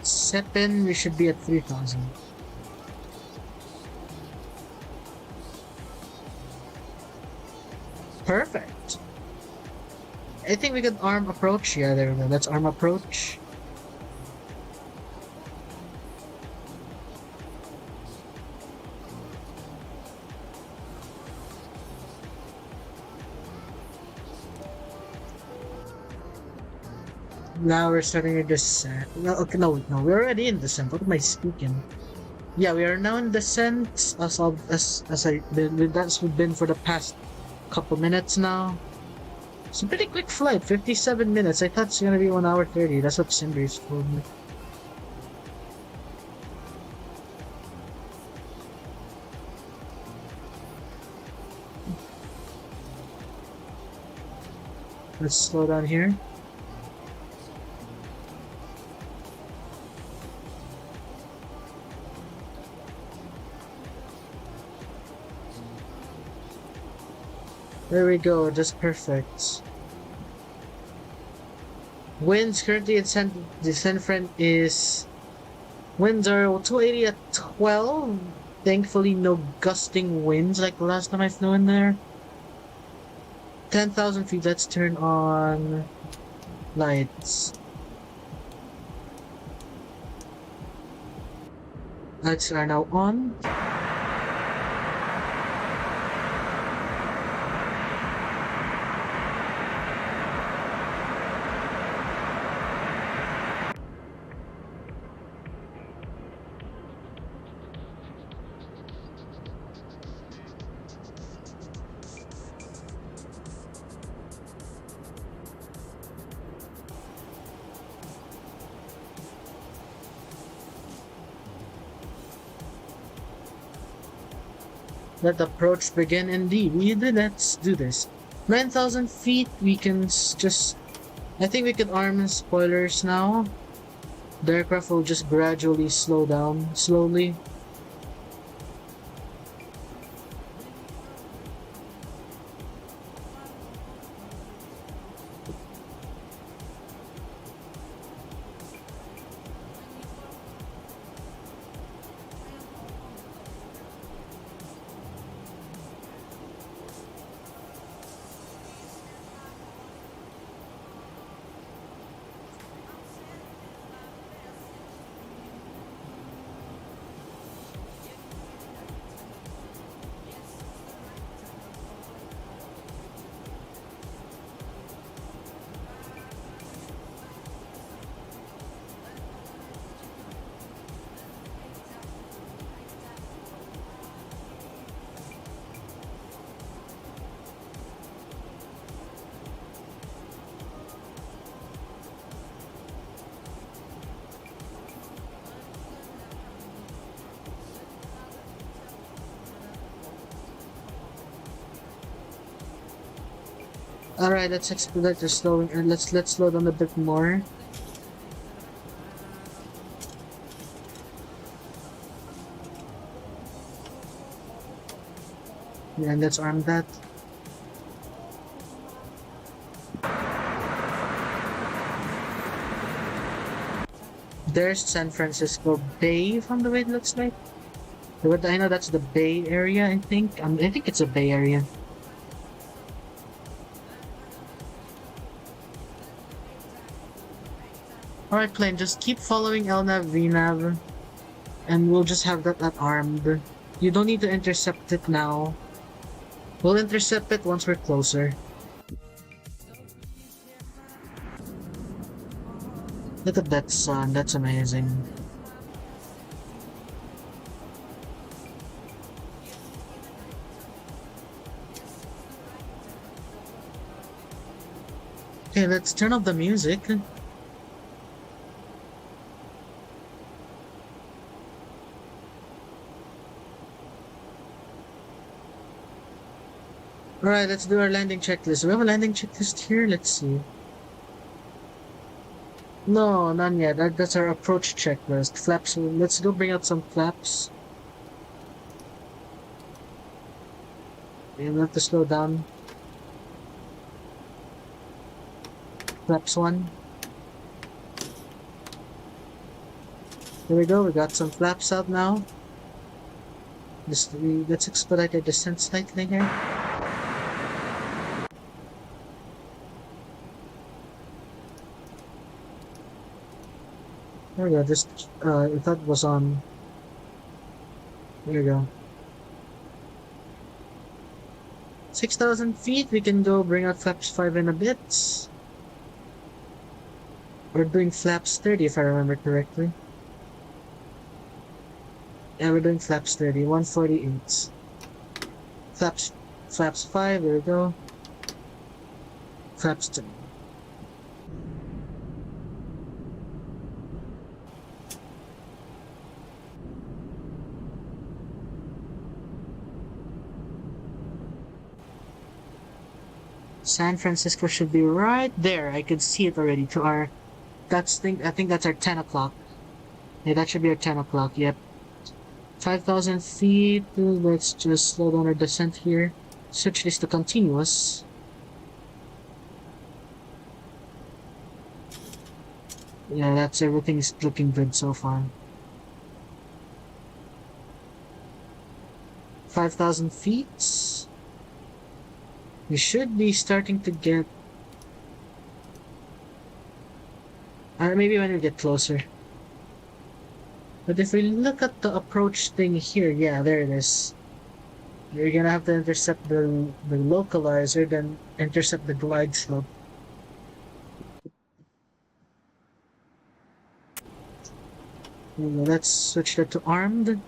A: Seven, we should be at 3,000. Perfect. I think we can arm approach. Yeah, there we go. Let's arm approach. Now we're starting to descent. No, okay, no, we're already in descent. What am I speaking? Yeah, we are now in descent. That's been for the past couple minutes now. It's a pretty quick flight, 57 minutes. I thought it's gonna be 1 hour 30. That's what Simbrace told me. Let's slow down here. There we go, just perfect. Winds currently at the San Fran is... Winds are 280 at 12. Thankfully no gusting winds like the last time I flew in there. 10,000 feet, let's turn on lights. Lights are now on. Let the approach begin indeed. Let's do this. 9,000 feet, we can just... I think we can arm spoilers now. The aircraft will just gradually slow down, slowly. Alright, let's expedite the slowing, and let's slow down a bit more. Yeah, and let's arm that. There's San Francisco Bay from the way it looks like. But I know that's the Bay Area, I think. I think it's a Bay Area. Alright, plane, just keep following LNAV, VNAV, and we'll just have that armed. You don't need to intercept it now. We'll intercept it once we're closer. Look at that sun, that's amazing. Okay, let's turn off the music. Alright, let's do our landing checklist. Do we have a landing checklist here? Let's see. No, none yet. That's our approach checklist. Flaps. Let's go bring out some flaps. We have to slow down. Flaps 1. There we go. We got some flaps out now. Let's expedite our descent slightly here. There we go, just, I thought it was on. There we go. 6,000 feet, we can go bring out flaps 5 in a bit. We're doing flaps 30 if I remember correctly. Yeah, we're doing flaps 30, 148. Flaps 5, there we go. Flaps 2. San Francisco should be right there. I could see it already to our... I think that's our 10 o'clock. Yeah, that should be our 10 o'clock, yep. 5,000 feet. Let's just slow down our descent here. Switch this to continuous. Yeah, that's everything's looking good so far. 5,000 feet. We should be starting to get... maybe when we get closer. But if we look at the approach thing here, yeah, there it is. You're gonna have to intercept the localizer, then intercept the glide slope. Let's switch that to armed.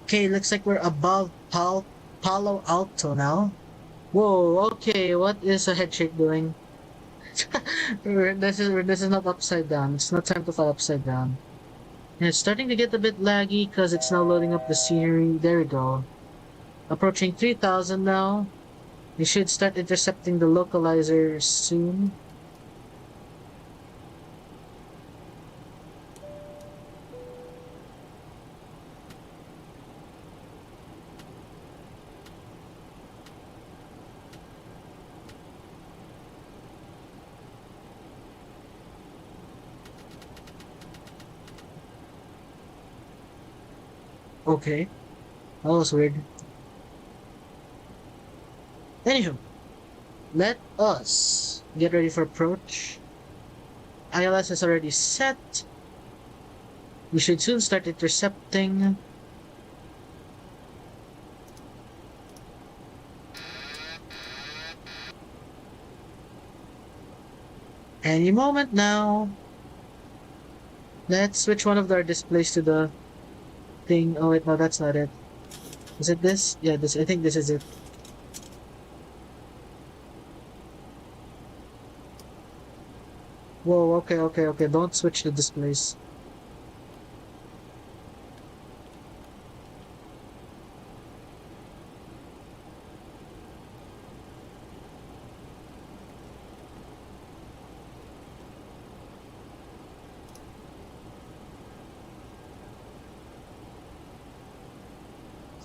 A: Okay, looks like we're above Palo Alto now. Whoa, okay, what is a head shake doing? This is not upside down. It's not time to fall upside down. And it's starting to get a bit laggy because it's now loading up the scenery. There we go. Approaching 3,000 now. We should start intercepting the localizer soon. Okay. That was weird. Anywho, let us get ready for approach. ILS is already set. We should soon start intercepting. Any moment now. Let's switch one of our displays to the thing. Oh wait, no, that's not it. Is it this? Yeah, this. I think this is it. Whoa, okay. Don't switch the displays.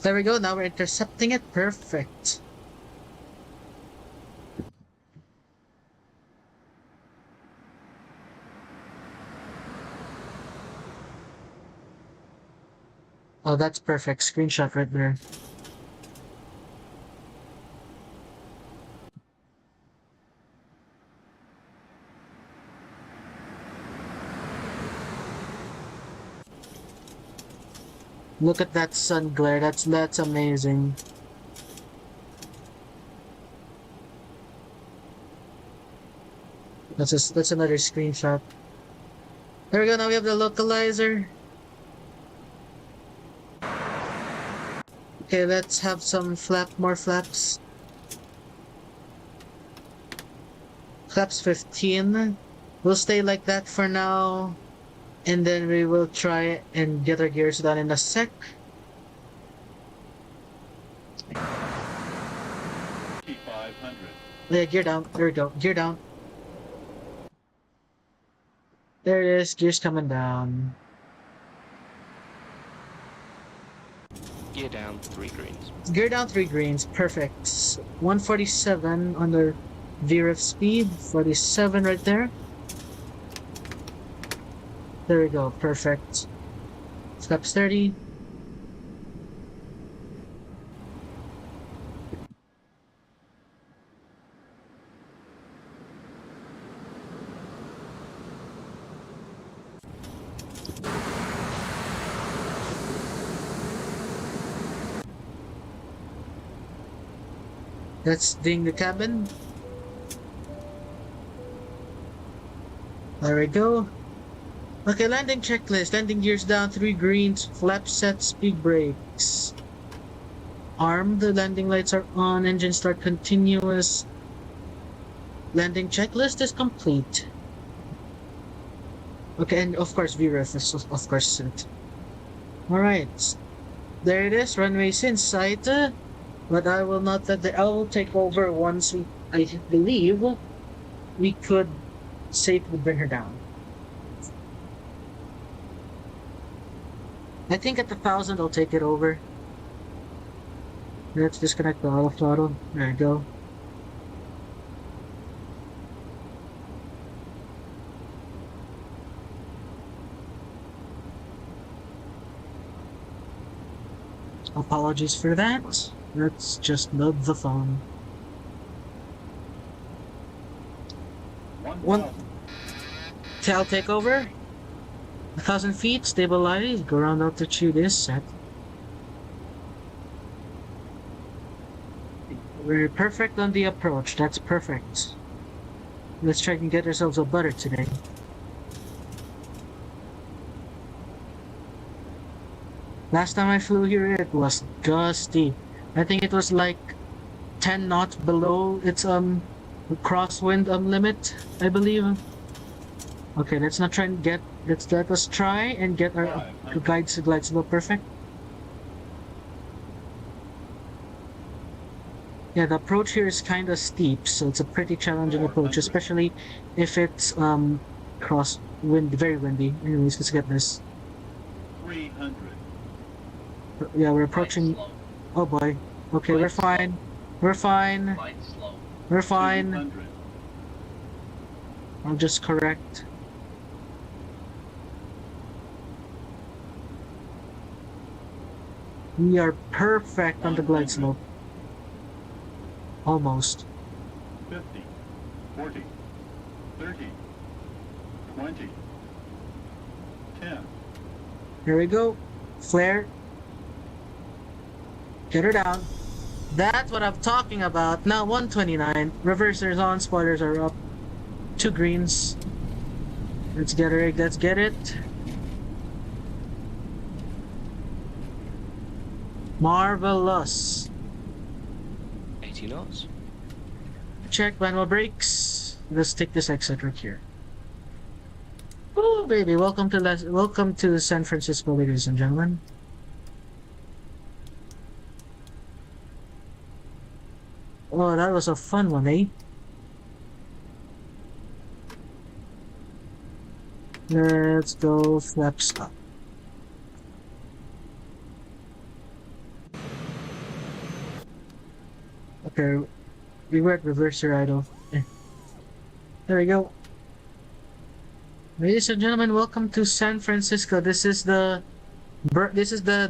A: There we go, now we're intercepting it. Perfect. Oh, that's perfect. Screenshot right there. Look at that sun glare. That's amazing. That's another screenshot. There we go. Now we have the localizer. Okay, let's have some more flaps. Flaps 15. We'll stay like that for now. And then we will try and get our gears down in a sec. Yeah, gear down. There we go. Gear down. There it is. Gears coming down.
B: Gear down 3 greens.
A: Gear down 3 greens. Perfect. 147 under VREF speed. 47 right there. There we go. Perfect. Flaps 30. Let's ding the cabin. There we go. Okay, landing checklist. Landing gears down, 3 greens, flap set, speed brakes. Armed, the landing lights are on, engine start continuous. Landing checklist is complete. Okay, and of course VREF is of course set. Alright. There it is, runway's in sight. But I will not let I will take over once I believe we could safely bring her down. I think at 1,000 I'll take it over. Let's disconnect the auto throttle. There we go. Apologies for that. Let's just load the phone. One tail takeover. 1,000 feet, stabilize, go around altitude is set. We're perfect on the approach, that's perfect. Let's try and get ourselves a butter today. Last time I flew here, it was gusty. I think it was like 10 knots below its crosswind limit, I believe. Okay, let's not try and get. Let us try and get our glide slope perfect. Yeah, the approach here is kind of steep, so it's a pretty challenging approach, especially if it's very windy. Anyways, let's get this.
C: 300.
A: Yeah, we're approaching. Oh boy. Okay, we're fine. We're fine. We're fine. I'll just correct. We are perfect on the glide slope. Almost.
C: 50, 40, 30, 20, 10,
A: Here we go. Flare. Get her down. That's what I'm talking about. Now 129. Reversers on, spoilers are up. 2 greens. Let's get her, let's get it. Marvelous.
B: 80 knots.
A: Check manual brakes. Let's take this exit right here. Oh baby, welcome to San Francisco, ladies and gentlemen. Oh, that was a fun one, eh? Let's go flaps up. Okay, we were at reverser idle. There we go. Ladies and gentlemen, welcome to San Francisco. This is the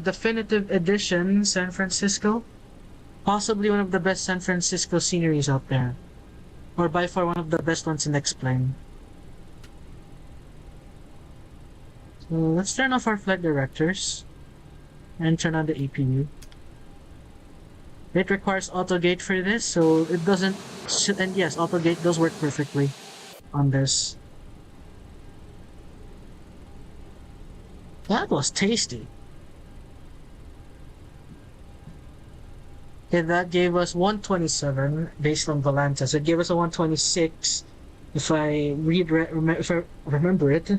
A: definitive edition San Francisco. Possibly one of the best San Francisco sceneries out there. Or by far one of the best ones in X-Plane. So let's turn off our flight directors. And turn on the APU. It requires auto-gate for this, so it doesn't... And yes, auto-gate does work perfectly on this. That was tasty. Okay, that gave us 127 based on Volanta. So it gave us a 126 if I remember it.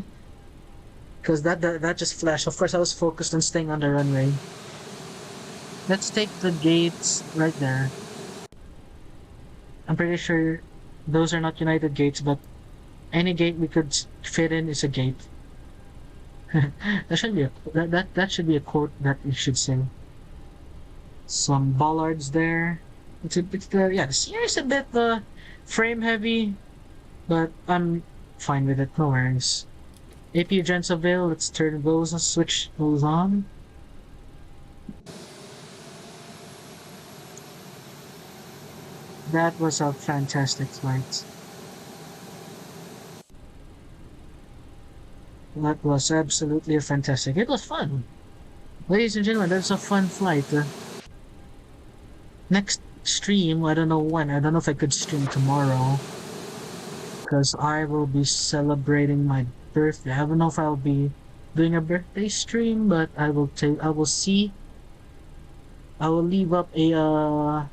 A: Because that just flashed. Of course, I was focused on staying on the runway. Let's take the gates right there. I'm pretty sure those are not United gates, but any gate we could fit in is a gate. That should be that should be a quote that we should sing. Some bollards there. It's the scenery is a bit frame heavy, but I'm fine with it. No worries. APU gens avail. Let's turn those and switch those on. That was a fantastic flight. That was absolutely fantastic. It was fun. Ladies and gentlemen, that's a fun flight. Next stream, I don't know when. I don't know if I could stream tomorrow. Because I will be celebrating my birthday. I don't know if I'll be doing a birthday stream, but I will see. I will leave up a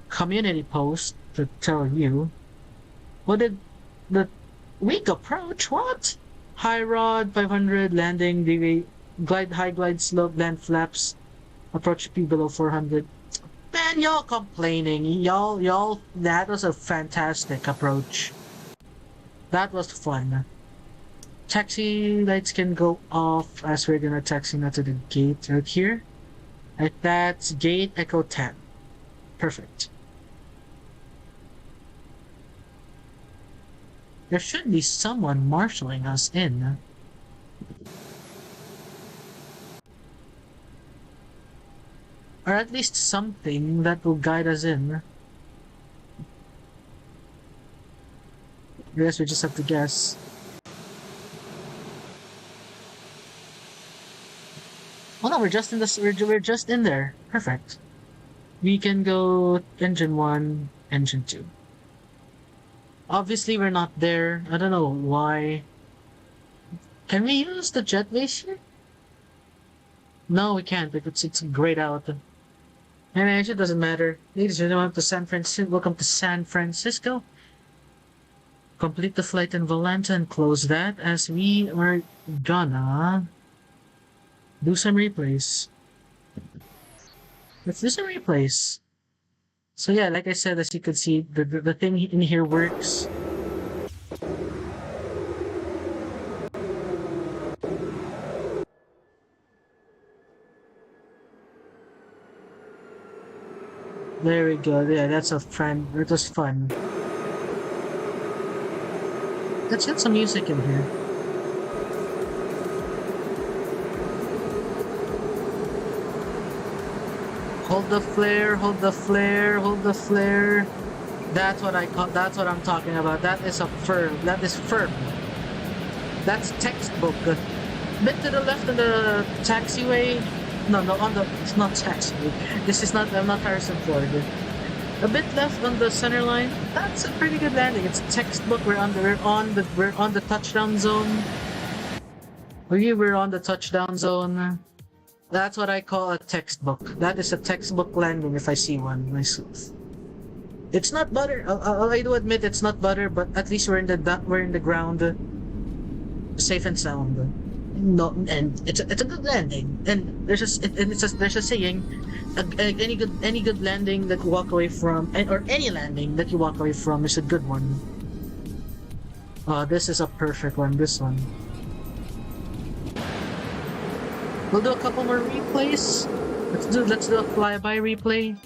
A: community post to tell you. What did the weak approach? What? High rod, 500, landing, DV, high glide slope, land flaps, approach speed below 400. Man, y'all complaining. Y'all, that was a fantastic approach. That was fun. Taxi lights can go off as we're gonna taxi now to the gate right here. Like that's gate Echo 10. Perfect. There should be someone marshalling us in. Or at least something that will guide us in. I guess we just have to guess. Oh no, we're just in there. Perfect. We can go engine 1, engine 2. Obviously we're not there. I don't know why. Can we use the jetways here? No, we can't because it's grayed out. Anyway, it doesn't matter. Ladies and gentlemen, welcome to San Francisco. Complete the flight in Volanta and close that as we are gonna do some replays. Let's do some replays. So yeah, like I said, as you can see, the thing in here works. There we go. Yeah, that's a fun. It was fun. Let's get some music in here. Hold the flare, hold the flare, hold the flare. That's what I'm talking about. That is firm. That's textbook. bit to the left on the taxiway. No, no, on the it's not taxiway. This is not. I'm not Harrison Ford. A bit left on the center line. That's a pretty good landing. It's textbook. We're on the touchdown zone. We're on the touchdown zone. That's what I call a textbook. That is a textbook landing if I see one myself. It's not butter. I do admit it's not butter, but at least we're in the ground, safe and sound. No, and it's a good landing. And there's a saying, any good landing that you walk away from, or any landing that you walk away from is a good one. This is a perfect one. This one. We'll do a couple more replays. Let's do a flyby replay.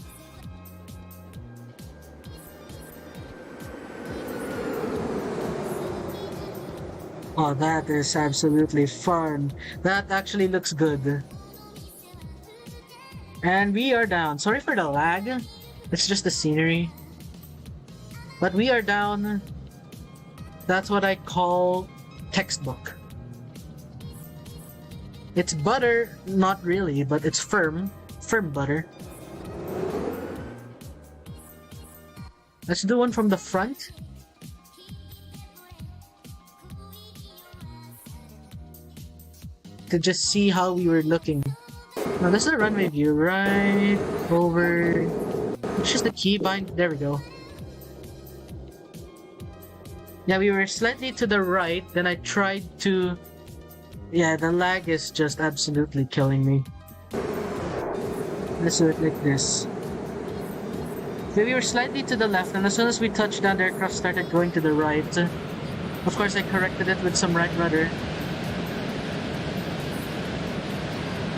A: Oh, that is absolutely fun. That actually looks good. And we are down. Sorry for the lag. It's just the scenery. But we are down. That's what I call textbook. It's butter, not really, but it's firm. Firm butter. Let's do one from the front. To just see how we were looking. Now this is a runway view, right over. It's just the key bind. There we go. Yeah, we were slightly to the right. Then I tried to. Yeah, the lag is just absolutely killing me. Let's do it like this. So we were slightly to the left, and as soon as we touched down, the aircraft started going to the right. Of course, I corrected it with some right rudder.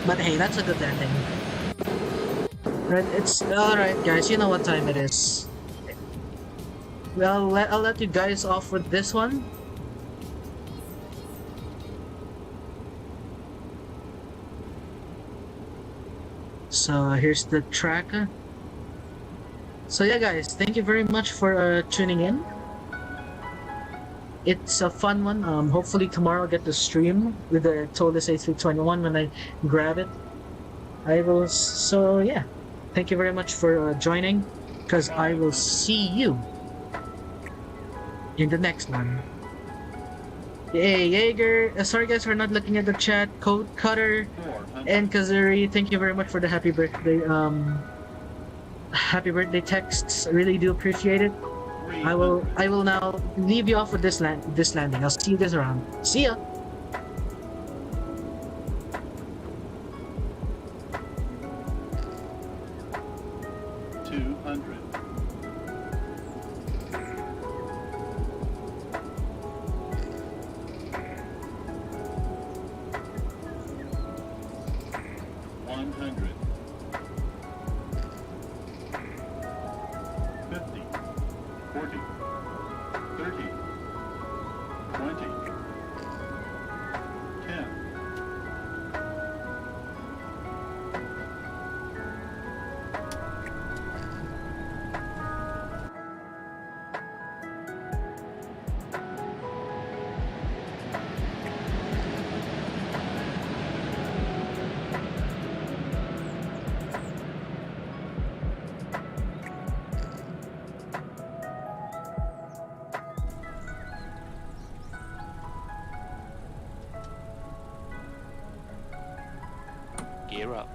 A: But hey, that's a good landing. Right, it's alright guys, you know what time it is. Well, I'll let you guys off with this one. So here's the track. So yeah guys, thank you very much for tuning in. It's a fun one. Hopefully tomorrow I'll get to stream with the Tolis A321 when I grab it. I will. So yeah, thank you very much for joining. Because I will see you in the next one. Hey Jaeger, sorry guys for not looking at the chat. Code Cutter and Kazuri, thank you very much for the happy birthday texts. I really do appreciate it. I will now leave you off with this landing. I'll see you guys around. See ya.
B: Gear up.